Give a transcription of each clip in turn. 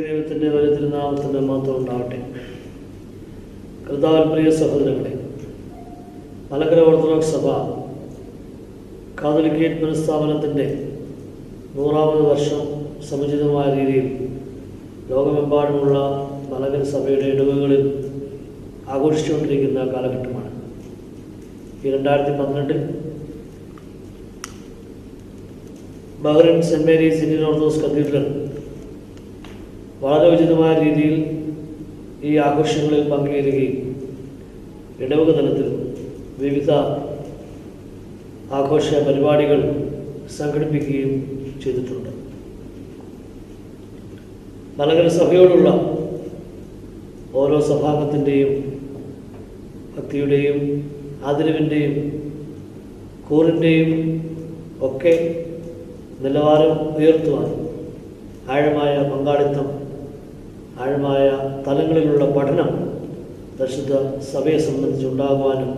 ദൈവത്തിൻ്റെ വലിയ തിരുനാമത്തിൻ്റെ മാത്രം ഉണ്ടാവട്ടെ. കർത്താവിൽ പ്രിയ സഹോദരങ്ങളെ, മലങ്കര ഓർത്തഡോക്സ് സഭ കാതോലിക്കേറ്റ് പുനഃസ്ഥാപനത്തിൻ്റെ 100ാമത് വർഷം സമുചിതമായ രീതിയിൽ ലോകമെമ്പാടുമുള്ള മലങ്കര സഭയുടെ ഇടവകളിൽ ആഘോഷിച്ചുകൊണ്ടിരിക്കുന്ന കാലഘട്ടമാണ്. ഈ 2012 Bahrain Saint Mary's Indian Orthodox cathedral വളരെ ഉചിതമായ രീതിയിൽ ഈ ആഘോഷങ്ങളിൽ പങ്കുചേരുകയും ഇടവക തലത്തിൽ വിവിധ ആഘോഷ പരിപാടികൾ സംഘടിപ്പിക്കുകയും ചെയ്തിട്ടുണ്ട്. മലങ്കര സഭയോടുള്ള ഓരോ സഭാംഗത്തിൻ്റെയും ഭക്തിയുടെയും ആദരവിൻ്റെയും കൂറിൻ്റെയും ഒക്കെ നിലവാരം ഉയർത്തുവാൻ ആഴമായ പങ്കാളിത്തം, ആഴമായ തലങ്ങളിലുള്ള പഠനം പരിശുദ്ധ സഭയെ സംബന്ധിച്ചുണ്ടാകുവാനും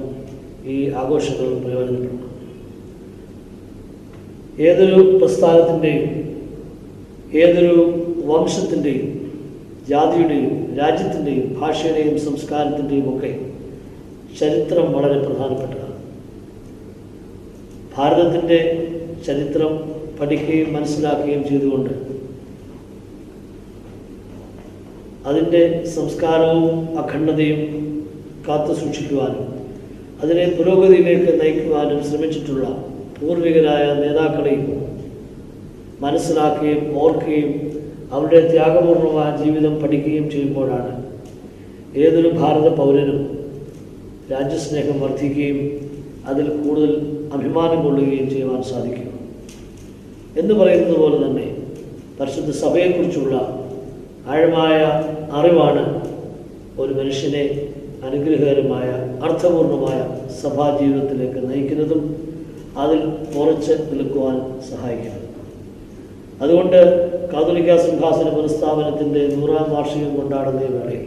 ഈ ആഘോഷങ്ങൾ പ്രയോജനപ്പെടണം. ഏതൊരു പ്രസ്ഥാനത്തിൻ്റെയും ഏതൊരു വംശത്തിൻ്റെയും ജാതിയുടെയും രാജ്യത്തിൻ്റെയും ഭാഷയുടെയും സംസ്കാരത്തിൻ്റെയും ഒക്കെ ചരിത്രം വളരെ പ്രധാനപ്പെട്ടതാണ്. ഭാരതത്തിൻ്റെ ചരിത്രം പഠിക്കുകയും മനസ്സിലാക്കുകയും ചെയ്തുകൊണ്ട് അതിൻ്റെ സംസ്കാരവും അഖണ്ഡതയും കാത്തു സൂക്ഷിക്കുവാനും അതിനെ പുരോഗതിയിലേക്ക് നയിക്കുവാനും ശ്രമിച്ചിട്ടുള്ള പൂർവികരായ നേതാക്കളെയും മനസ്സിലാക്കുകയും ഓർക്കുകയും അവരുടെ ത്യാഗപൂർണമായ ജീവിതം പഠിക്കുകയും ചെയ്യുമ്പോഴാണ് ഏതൊരു ഭാരത പൗരനും രാജ്യസ്നേഹം വർദ്ധിക്കുകയും അതിൽ കൂടുതൽ അഭിമാനം കൊള്ളുകയും ചെയ്യുവാൻ സാധിക്കും. എന്ന് പറയുന്നത് പോലെ തന്നെ പരിശുദ്ധ സഭയെക്കുറിച്ചുള്ള ആഴമായ അറിവാണ് ഒരു മനുഷ്യനെ അനുഗ്രഹകരമായ അർത്ഥപൂർണമായ സഭാജീവിതത്തിലേക്ക് നയിക്കുന്നതും അതിൽ ഉറച്ച് നിൽക്കുവാൻ സഹായിക്കുന്നത്. അതുകൊണ്ട് കാതോലിക്ക സിംഹാസന പുനഃസ്ഥാപനത്തിൻ്റെ 100ാം വാർഷികം കൊണ്ടാടുന്ന വേളയിൽ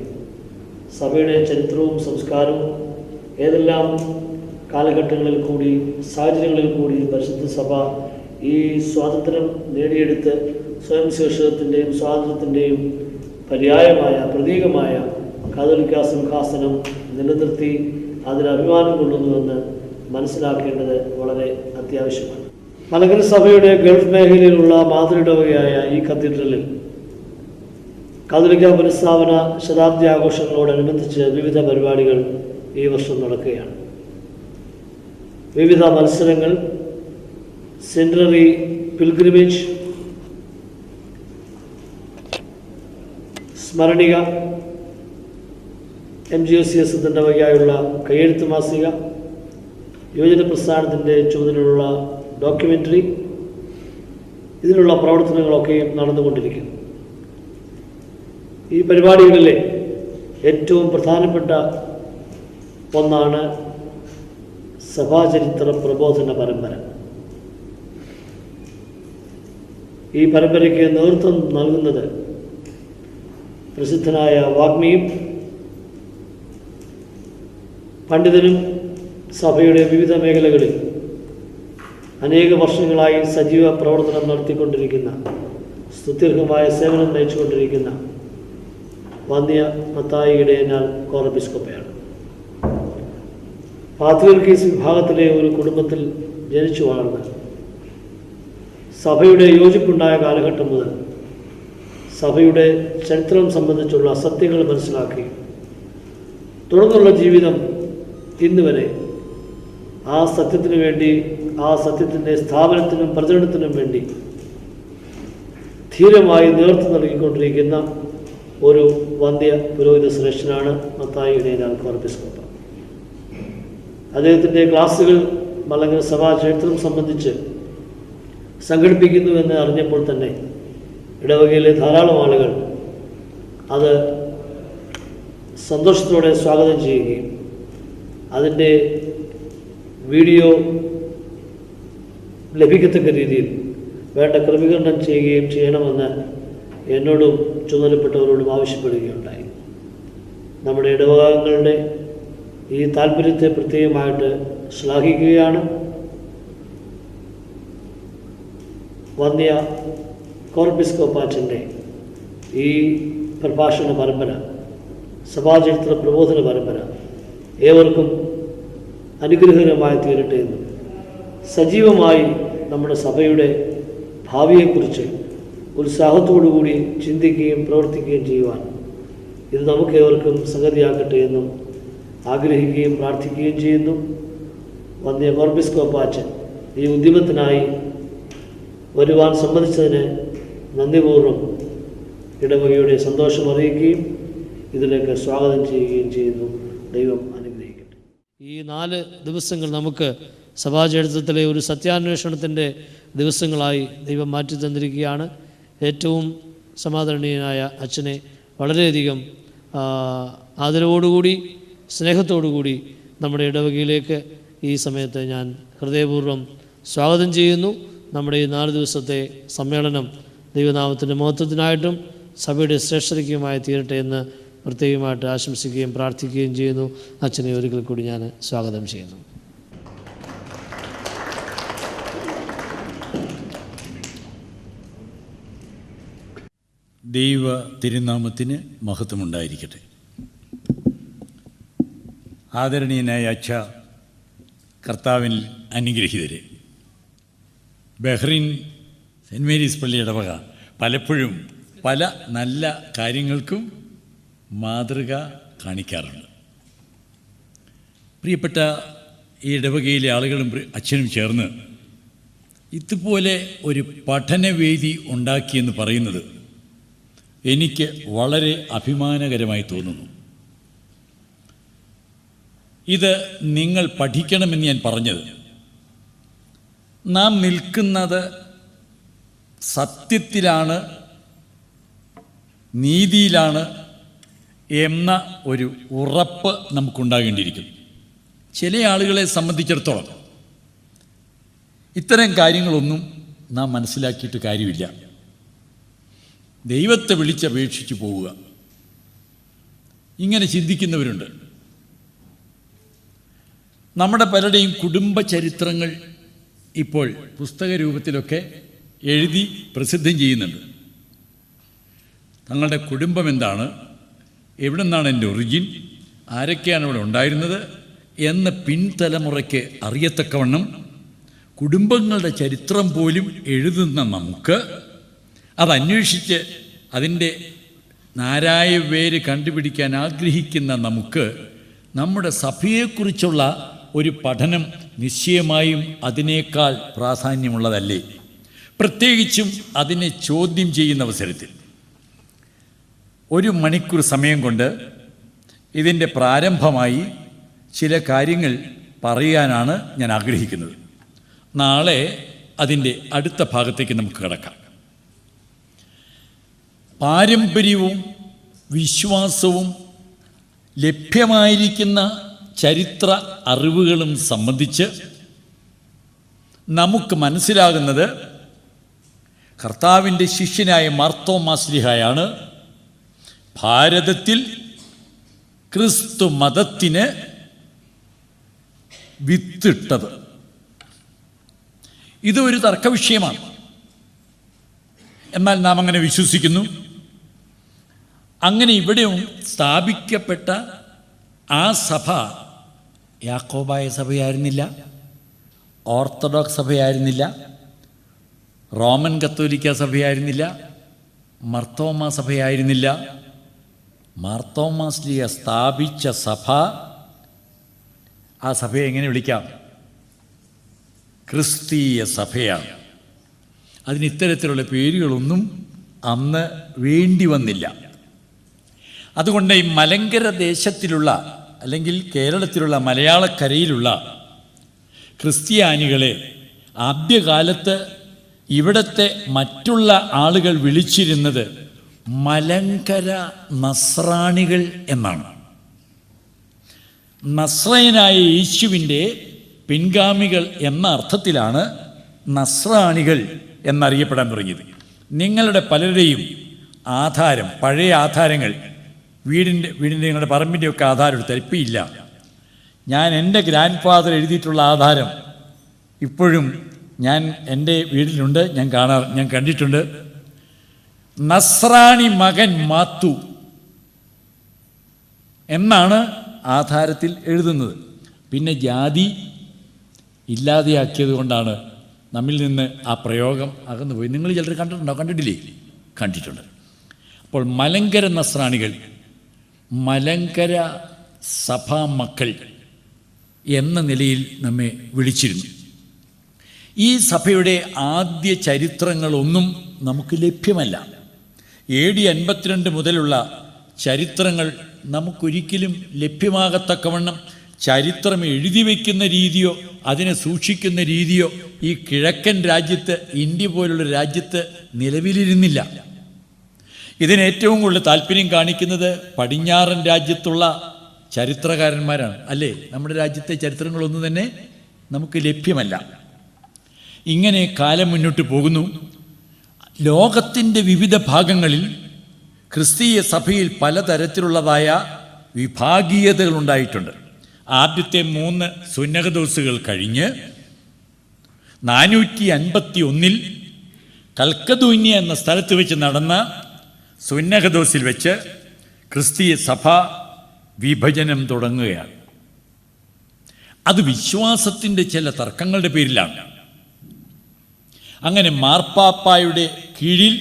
സഭയുടെ ചരിത്രവും സംസ്കാരവും ഏതെല്ലാം കാലഘട്ടങ്ങളിൽ കൂടി സാഹചര്യങ്ങളിൽ കൂടി പരിശുദ്ധ സഭ ഈ സ്വാതന്ത്ര്യം നേടിയെടുത്ത് സ്വയം ശേഷത്തിൻ്റെയും സ്വാതന്ത്ര്യത്തിൻ്റെയും പര്യായമായ പ്രതീകമായ കാതോലിക്ക സിംഹാസനം നിലനിർത്തി അതിൽ അഭിമാനം കൊള്ളുന്നുവെന്ന് മനസ്സിലാക്കേണ്ടത് വളരെ അത്യാവശ്യമാണ്. മലങ്കര സഭയുടെ ഗൾഫ് മേഖലയിലുള്ള മാതൃഇടവകയായ ഈ കത്തീഡ്രലിൽ കാതോലിക്ക പുനഃസ്ഥാപന ശതാബ്ദി ആഘോഷങ്ങളോടനുബന്ധിച്ച് വിവിധ പരിപാടികൾ ഈ വർഷം നടക്കുകയാണ്. വിവിധ മത്സരങ്ങൾ, സെൻറ്റനറി പിൽഗ്രിമേജ്, സ്മരണിക, MGOCS ഇതിൻ്റെ വകയായുള്ള കയ്യെഴുത്ത് മാസിക, യുവജന പ്രസ്ഥാനത്തിൻ്റെ ചുമതലയുള്ള ഡോക്യുമെൻ്ററി, ഇതിനുള്ള പ്രവർത്തനങ്ങളൊക്കെയും നടന്നുകൊണ്ടിരിക്കുന്നു. ഈ പരിപാടികളിലെ ഏറ്റവും പ്രധാനപ്പെട്ട ഒന്നാണ് സഭാചരിത്ര പ്രബോധന പരമ്പര. ഈ പരമ്പരയ്ക്ക് നേതൃത്വം നൽകുന്നത് പ്രസിദ്ധനായ വാഗ്മിയും പണ്ഡിതനും സഭയുടെ വിവിധ മേഖലകളിൽ അനേക വർഷങ്ങളായി സജീവ പ്രവർത്തനം നടത്തിക്കൊണ്ടിരിക്കുന്ന, സ്തുത്യർഹമായ സേവനം നയിച്ചുകൊണ്ടിരിക്കുന്ന വന്യ മത്തായി ഇടയനാൽ കോറബിസ്കോപ്പയാണ്. പാത്രിയർക്കീസ് വിഭാഗത്തിലെ ഒരു കുടുംബത്തിൽ ജനിച്ചു വളർന്ന് സഭയുടെ യോജിപ്പുണ്ടായ കാലഘട്ടം മുതൽ സഭയുടെ ചരിത്രം സംബന്ധിച്ചുള്ള സത്യങ്ങൾ മനസ്സിലാക്കി തുടർന്നുള്ള ജീവിതം ഇന്നുവരെ ആ സത്യത്തിനു വേണ്ടി, ആ സത്യത്തിൻ്റെ സ്ഥാപനത്തിനും പ്രചരണത്തിനും വേണ്ടി ധീരമായി നേതൃത്വം നൽകി നടത്തിക്കൊണ്ടിരിക്കുന്ന ഒരു വന്ധ്യ പുരോഹിത ശ്രേഷ്ഠനാണ് മത്തായി ഇടയനാൾ കോർപ്പിസ്കോപ്പ. അദ്ദേഹത്തിൻ്റെ ക്ലാസ്സുകൾ അല്ലെങ്കിൽ സഭാ ചരിത്രം സംബന്ധിച്ച് സംഘടിപ്പിക്കുന്നുവെന്ന് അറിഞ്ഞപ്പോൾ തന്നെ ഇടവകയിലെ ധാരാളം ആളുകൾ അത് സന്തോഷത്തോടെ സ്വാഗതം ചെയ്യുകയും അതിൻ്റെ വീഡിയോ ലഭിക്കത്തക്ക രീതിയിൽ വേണ്ട ക്രമീകരണം ചെയ്യുകയും ചെയ്യണമെന്ന് എന്നോടും ചുമതലപ്പെട്ടവരോടും ആവശ്യപ്പെടുകയുണ്ടായി. നമ്മുടെ ഇടവകങ്ങളുടെ ഈ താല്പര്യത്തെ പ്രത്യേകമായിട്ട് ശ്ലാഘിക്കുകയാണ്. വന്ധ്യ കോർപ്പിസ്കോപ്പാച്ചൻ്റെ ഈ പ്രഭാഷണ പരമ്പര, സഭാചരിത്ര പ്രബോധന പരമ്പര ഏവർക്കും അനുഗ്രഹകരമായി തീരട്ടെ എന്നും സജീവമായി നമ്മുടെ സഭയുടെ ഭാവിയെക്കുറിച്ച് ഉത്സാഹത്തോടുകൂടി ചിന്തിക്കുകയും പ്രവർത്തിക്കുകയും ചെയ്യുവാൻ ഇത് നമുക്കേവർക്കും സംഗതിയാക്കട്ടെ എന്നും ആഗ്രഹിക്കുകയും പ്രാർത്ഥിക്കുകയും ചെയ്യുന്നു. വന്ധ്യ കോർപ്പിസ്കോപ്പാച്ചൻ ഈ ഉദ്യമത്തിനായി വരുവാൻ സമ്മതിച്ചതിന് നന്ദിപൂർവ്വം ഇടവകയുടെ സന്തോഷം അറിയിക്കുകയും ഇതിലേക്ക് സ്വാഗതം ചെയ്യുകയും ചെയ്യുന്നു. ദൈവം അനുഗ്രഹിക്കട്ടെ. ഈ 4 ദിവസങ്ങൾ നമുക്ക് സഭാചരിത്രത്തിലെ ഒരു സത്യാന്വേഷണത്തിൻ്റെ ദിവസങ്ങളായി ദൈവം മാറ്റി തന്നിരിക്കുകയാണ്. ഏറ്റവും സമാദരണീയനായ അച്ഛനെ വളരെയധികം ആദരവോടുകൂടി സ്നേഹത്തോടുകൂടി നമ്മുടെ ഇടവകയിലേക്ക് ഈ സമയത്ത് ഞാൻ ഹൃദയപൂർവ്വം സ്വാഗതം ചെയ്യുന്നു. നമ്മുടെ ഈ 4 ദിവസത്തെ സമ്മേളനം ദൈവനാമത്തിൻ്റെ മഹത്വത്തിനായിട്ടും സഭയുടെ ശ്രേഷ്ഠതയ്ക്കുമായി തീരട്ടെ എന്ന് പ്രത്യേകമായിട്ട് ആശംസിക്കുകയും പ്രാർത്ഥിക്കുകയും ചെയ്യുന്നു. അച്ഛനെ ഒരിക്കൽ കൂടി ഞാൻ സ്വാഗതം ചെയ്യുന്നു. ദൈവ തിരുനാമത്തിന് മഹത്വമുണ്ടായിരിക്കട്ടെ. ആദരണീയനായ അച്ഛ, കർത്താവിൽ അനുഗ്രഹീതരെ, ബഹ്റിൻ സെൻറ്റ് മേരീസ് പള്ളി ഇടവക പലപ്പോഴും പല നല്ല കാര്യങ്ങൾക്കും മാതൃക കാണിക്കാറുണ്ട്. പ്രിയപ്പെട്ട ഈ ഇടവകയിലെ ആളുകളും അച്ഛനും ചേർന്ന് ഇതുപോലെ ഒരു പഠനവേദി ഉണ്ടാക്കിയെന്ന് പറയുന്നത് എനിക്ക് വളരെ അഭിമാനകരമായി തോന്നുന്നു. ഇത് നിങ്ങൾ പഠിക്കണമെന്ന് ഞാൻ പറഞ്ഞത്, നാം നിൽക്കുന്നത് സത്യത്തിലാണ്, നീതിയിലാണ് എന്ന ഒരു ഉറപ്പ് നമുക്കുണ്ടാകേണ്ടിയിരിക്കുന്നു. ചില ആളുകളെ സംബന്ധിച്ചിടത്തോളം ഇത്തരം കാര്യങ്ങളൊന്നും നാം മനസ്സിലാക്കിയിട്ട് കാര്യമില്ല. ദൈവത്തെ വിളിച്ചപേക്ഷിച്ച് പോവുക, ഇങ്ങനെ ചിന്തിക്കുന്നവരുണ്ട്. നമ്മുടെ പലരുടെയും കുടുംബ ചരിത്രങ്ങൾ ഇപ്പോൾ പുസ്തക രൂപത്തിലൊക്കെ എഴുതി പ്രസിദ്ധം ചെയ്യുന്നുണ്ട്. തങ്ങളുടെ കുടുംബം എന്താണ്, എവിടെ നിന്നാണ് എൻ്റെ ഒറിജിൻ, ആരൊക്കെയാണ് ഇവിടെ ഉണ്ടായിരുന്നത് എന്ന് പിൻതലമുറയ്ക്ക് അറിയത്തക്കവണ്ണം കുടുംബങ്ങളുടെ ചരിത്രം പോലും എഴുതുന്ന നമുക്ക്, അതന്വേഷിച്ച് അതിൻ്റെ നാരായ വേര് കണ്ടുപിടിക്കാൻ ആഗ്രഹിക്കുന്ന നമുക്ക്, നമ്മുടെ സഭയെക്കുറിച്ചുള്ള ഒരു പഠനം നിശ്ചയമായും അതിനേക്കാൾ പ്രാധാന്യമുള്ളതല്ലേ? പ്രത്യേകിച്ചും അതിനെ ചോദ്യം ചെയ്യുന്ന അവസരത്തിൽ 1 മണിക്കൂർ സമയം കൊണ്ട് ഇതിൻ്റെ പ്രാരംഭമായി ചില കാര്യങ്ങൾ പറയാനാണ് ഞാൻ ആഗ്രഹിക്കുന്നത്. നാളെ അതിൻ്റെ അടുത്ത ഭാഗത്തേക്ക് നമുക്ക് കടക്കാം. പാരമ്പര്യവും വിശ്വാസവും ലഭ്യമായിരിക്കുന്ന ചരിത്ര അറിവുകളും സംബന്ധിച്ച് നമുക്ക് മനസ്സിലാകുന്നത് കർത്താവിൻ്റെ ശിഷ്യനായ മാർത്തോമാ ശ്ലീഹായാണ് ഭാരതത്തിൽ ക്രിസ്തു മതത്തിന് വിത്തിട്ടത്. ഇതൊരു തർക്കവിഷയമാണ്. എന്നാൽ നാം അങ്ങനെ വിശ്വസിക്കുന്നു. അങ്ങനെ ഇവിടെയും സ്ഥാപിക്കപ്പെട്ട ആ സഭ യാക്കോബായ സഭയായിരുന്നില്ല, ഓർത്തഡോക്സ് സഭയായിരുന്നില്ല, റോമൻ കത്തോലിക്ക സഭയായിരുന്നില്ല, മർത്തോമാ സഭയായിരുന്നില്ല. മാർത്തോമാ ശ്ലീഹ സ്ഥാപിച്ച സഭ, ആ സഭയെ എങ്ങനെ വിളിക്കാം? ക്രിസ്തീയ സഭയാണ്. അതിന് ഇത്തരത്തിലുള്ള പേരുകളൊന്നും അന്ന് വേണ്ടി വന്നില്ല. അതുകൊണ്ട് ഈ മലങ്കര ദേശത്തിലുള്ള അല്ലെങ്കിൽ കേരളത്തിലുള്ള മലയാളക്കരയിലുള്ള ക്രിസ്ത്യാനികളെ ആദ്യകാലത്ത് ഇവിടുത്തെ മറ്റുള്ള ആളുകൾ വിളിച്ചിരുന്നത് മലങ്കര നസ്രാണികൾ എന്നാണ്. നസ്രയനായ യേശുവിൻ്റെ പിൻഗാമികൾ എന്ന അർത്ഥത്തിലാണ് നസ്രാണികൾ എന്നറിയപ്പെടാൻ തുടങ്ങിയത്. നിങ്ങളുടെ പലരുടെയും ആധാരം, പഴയ ആധാരങ്ങൾ, വീടിൻ്റെ നിങ്ങളുടെ പറമ്പിൻ്റെയൊക്കെ ആധാരം എടുത്താൽ ഇപ്പം ഇല്ല. ഞാൻ എൻ്റെ ഗ്രാൻഡ് ഫാദർ എഴുതിയിട്ടുള്ള ആധാരം ഇപ്പോഴും എൻ്റെ വീട്ടിലുണ്ട്. ഞാൻ കണ്ടിട്ടുണ്ട്. നസ്രാണി മകൻ മാത്തു എന്നാണ് ആധാരത്തിൽ എഴുതുന്നത്. പിന്നെ ജാതി ഇല്ലാതെയാക്കിയത് കൊണ്ടാണ് നമ്മിൽ നിന്ന് ആ പ്രയോഗം അകന്നുപോയി. നിങ്ങൾ ചിലർ കണ്ടിട്ടുണ്ടോ? കണ്ടിട്ടില്ലേ? കണ്ടിട്ടുണ്ട്. അപ്പോൾ മലങ്കര നസ്രാണികൾ, മലങ്കര സഭാ മക്കൾ എന്ന നിലയിൽ നമ്മെ വിളിച്ചിരുന്നു. ഈ സഭയുടെ ആദ്യ ചരിത്രങ്ങളൊന്നും നമുക്ക് ലഭ്യമല്ല. AD 52 മുതലുള്ള ചരിത്രങ്ങൾ നമുക്കൊരിക്കലും ലഭ്യമാകത്തക്കവണ്ണം ചരിത്രം എഴുതി വയ്ക്കുന്ന രീതിയോ അതിനെ സൂക്ഷിക്കുന്ന രീതിയോ ഈ കിഴക്കൻ രാജ്യത്ത്, ഇന്ത്യ പോലുള്ള രാജ്യത്ത് നിലവിലിരുന്നില്ല. ഇതിന് ഏറ്റവും കൂടുതൽ താല്പര്യം കാണിക്കുന്നത് പടിഞ്ഞാറൻ രാജ്യത്തുള്ള ചരിത്രകാരന്മാരാണ്, അല്ലേ? നമ്മുടെ രാജ്യത്തെ ചരിത്രങ്ങളൊന്നും തന്നെ നമുക്ക് ലഭ്യമല്ല. ഇങ്ങനെ കാലം മുന്നോട്ട് പോകുന്നു. ലോകത്തിൻ്റെ വിവിധ ഭാഗങ്ങളിൽ ക്രിസ്തീയ സഭയിൽ പലതരത്തിലുള്ളതായ വിഭാഗീയതകൾ ഉണ്ടായിട്ടുണ്ട്. ആദ്യത്തെ 3 സുന്നഹദോസുകൾ കഴിഞ്ഞ് 451 കൽക്കദൂന്യ എന്ന സ്ഥലത്ത് വെച്ച് നടന്ന സുന്നഹദോസിൽ വെച്ച് ക്രിസ്തീയ സഭ വിഭജനം തുടങ്ങുകയാണ്. അത് വിശ്വാസത്തിൻ്റെ ചില തർക്കങ്ങളുടെ പേരിലാണ്. അങ്ങനെ മാർപ്പാപ്പായുടെ കീഴിൽ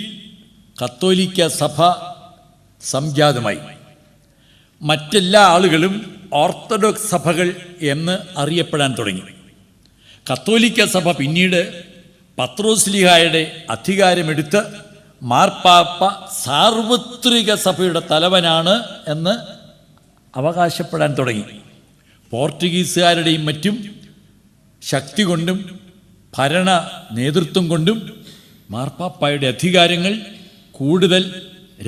കത്തോലിക്ക സഭ സംജാതമായി. മറ്റെല്ലാ ആളുകളും ഓർത്തഡോക്സ് സഭകൾ എന്ന് അറിയപ്പെടാൻ തുടങ്ങി. കത്തോലിക്ക സഭ പിന്നീട് പത്രോസ്ലീഹായുടെ അധികാരമെടുത്ത് മാർപ്പാപ്പ സാർവത്രിക സഭയുടെ തലവനാണ് എന്ന് അവകാശപ്പെടാൻ തുടങ്ങി. പോർച്ചുഗീസുകാരുടെയും മറ്റും ശക്തി കൊണ്ടും ഭരണ നേതൃത്വം കൊണ്ടും മാർപ്പാപ്പായുടെ അധികാരങ്ങൾ കൂടുതൽ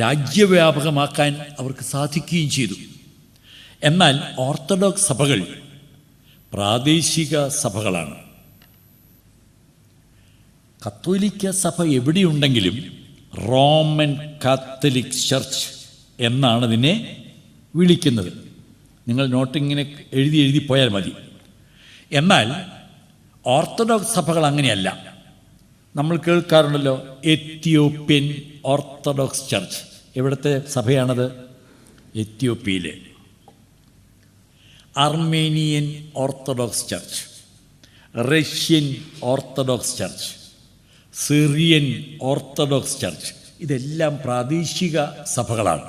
രാജ്യവ്യാപകമാക്കാൻ അവർക്ക് സാധിക്കുകയും ചെയ്തു. എന്നാൽ ഓർത്തഡോക്സ് സഭകൾ പ്രാദേശിക സഭകളാണ്. കത്തോലിക്ക സഭ എവിടെയുണ്ടെങ്കിലും റോമൻ കാത്തലിക് ചർച്ച് എന്നാണ് ഇതിനെ വിളിക്കുന്നത്. നിങ്ങൾ നോട്ടിങ്ങനെ എഴുതി പോയാൽ മതി. എന്നാൽ ഓർത്തഡോക്സ് സഭകൾ അങ്ങനെയല്ല. നമ്മൾ കേൾക്കാറുണ്ടല്ലോ എത്യോപ്യൻ ഓർത്തഡോക്സ് ചർച്ച്. എവിടുത്തെ സഭയാണത്? എത്യോപ്യയിലെ. Armenian Orthodox church, Russian Orthodox church, Syrian Orthodox church, ഇതെല്ലാം പ്രാദേശിക സഭകളാണ്.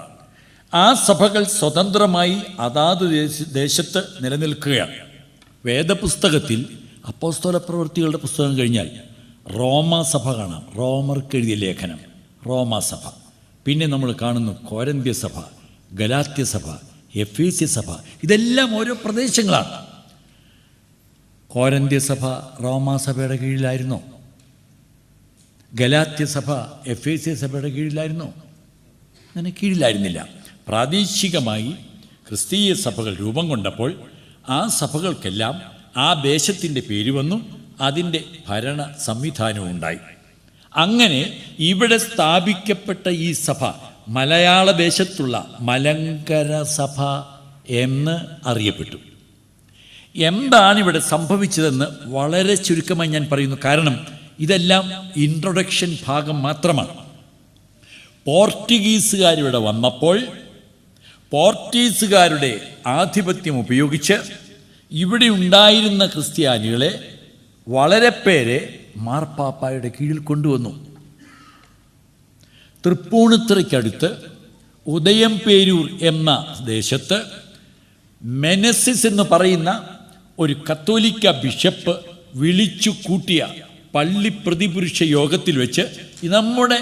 ആ സഭകൾ സ്വതന്ത്രമായി അതാത് ദേശത്ത് നിലനിൽക്കുകയാണ്. വേദപുസ്തകത്തിൽ അപ്പോസ്തല പ്രവൃത്തികളുടെ പുസ്തകം കഴിഞ്ഞാൽ റോമാസഭ കാണാം. റോമർക്ക് എഴുതിയ ലേഖനം റോമാസഭ. പിന്നെ നമ്മൾ കാണുന്നു കോരിന്ത്യ സഭ, ഗലാത്യ സഭ, എഫേസ്യ സഭ. ഇതെല്ലാം ഓരോ പ്രദേശങ്ങളാണ്. കോരിന്ത്യ സഭ റോമാസഭയുടെ കീഴിലായിരുന്നോ? ഗലാത്യ സഭ എഫേസ്യ സഭയുടെ കീഴിലായിരുന്നോ? അങ്ങനെ കീഴിലായിരുന്നില്ല. പ്രാദേശികമായി ക്രിസ്തീയ സഭകൾ രൂപം കൊണ്ടപ്പോൾ ആ സഭകൾക്കെല്ലാം ആ ദേശത്തിൻ്റെ പേര് വന്നു, അതിൻ്റെ ഭരണ സംവിധാനവും ഉണ്ടായി. അങ്ങനെ ഇവിടെ സ്ഥാപിക്കപ്പെട്ട ഈ സഭ മലയാള ദേശത്തുള്ള മലങ്കര സഭ എന്ന് അറിയപ്പെട്ടു. എന്താണ് ഇവിടെ സംഭവിച്ചതെന്ന് വളരെ ചുരുക്കമായി ഞാൻ പറയുന്നു. കാരണം ഇതെല്ലാം ഇൻട്രൊഡക്ഷൻ ഭാഗം മാത്രമാണ്. പോർച്ചുഗീസുകാരിവിടെ വന്നപ്പോൾ പോർച്ചുഗീസുകാരുടെ ആധിപത്യം ഉപയോഗിച്ച് ഇവിടെ ഉണ്ടായിരുന്ന ക്രിസ്ത്യാനികളെ വളരെ പേരെ മാർപ്പാപ്പായുടെ കീഴിൽ കൊണ്ടുവന്നു. തൃപ്പൂണിത്തുറയ്ക്കടുത്ത് ഉദയംപേരൂർ എന്ന ദേശത്ത് മെനസിസ് എന്ന് പറയുന്ന ഒരു കത്തോലിക്ക ബിഷപ്പ് വിളിച്ചു കൂട്ടിയ പള്ളി പ്രതിപുരുഷ യോഗത്തിൽ വെച്ച് നമ്മുടെ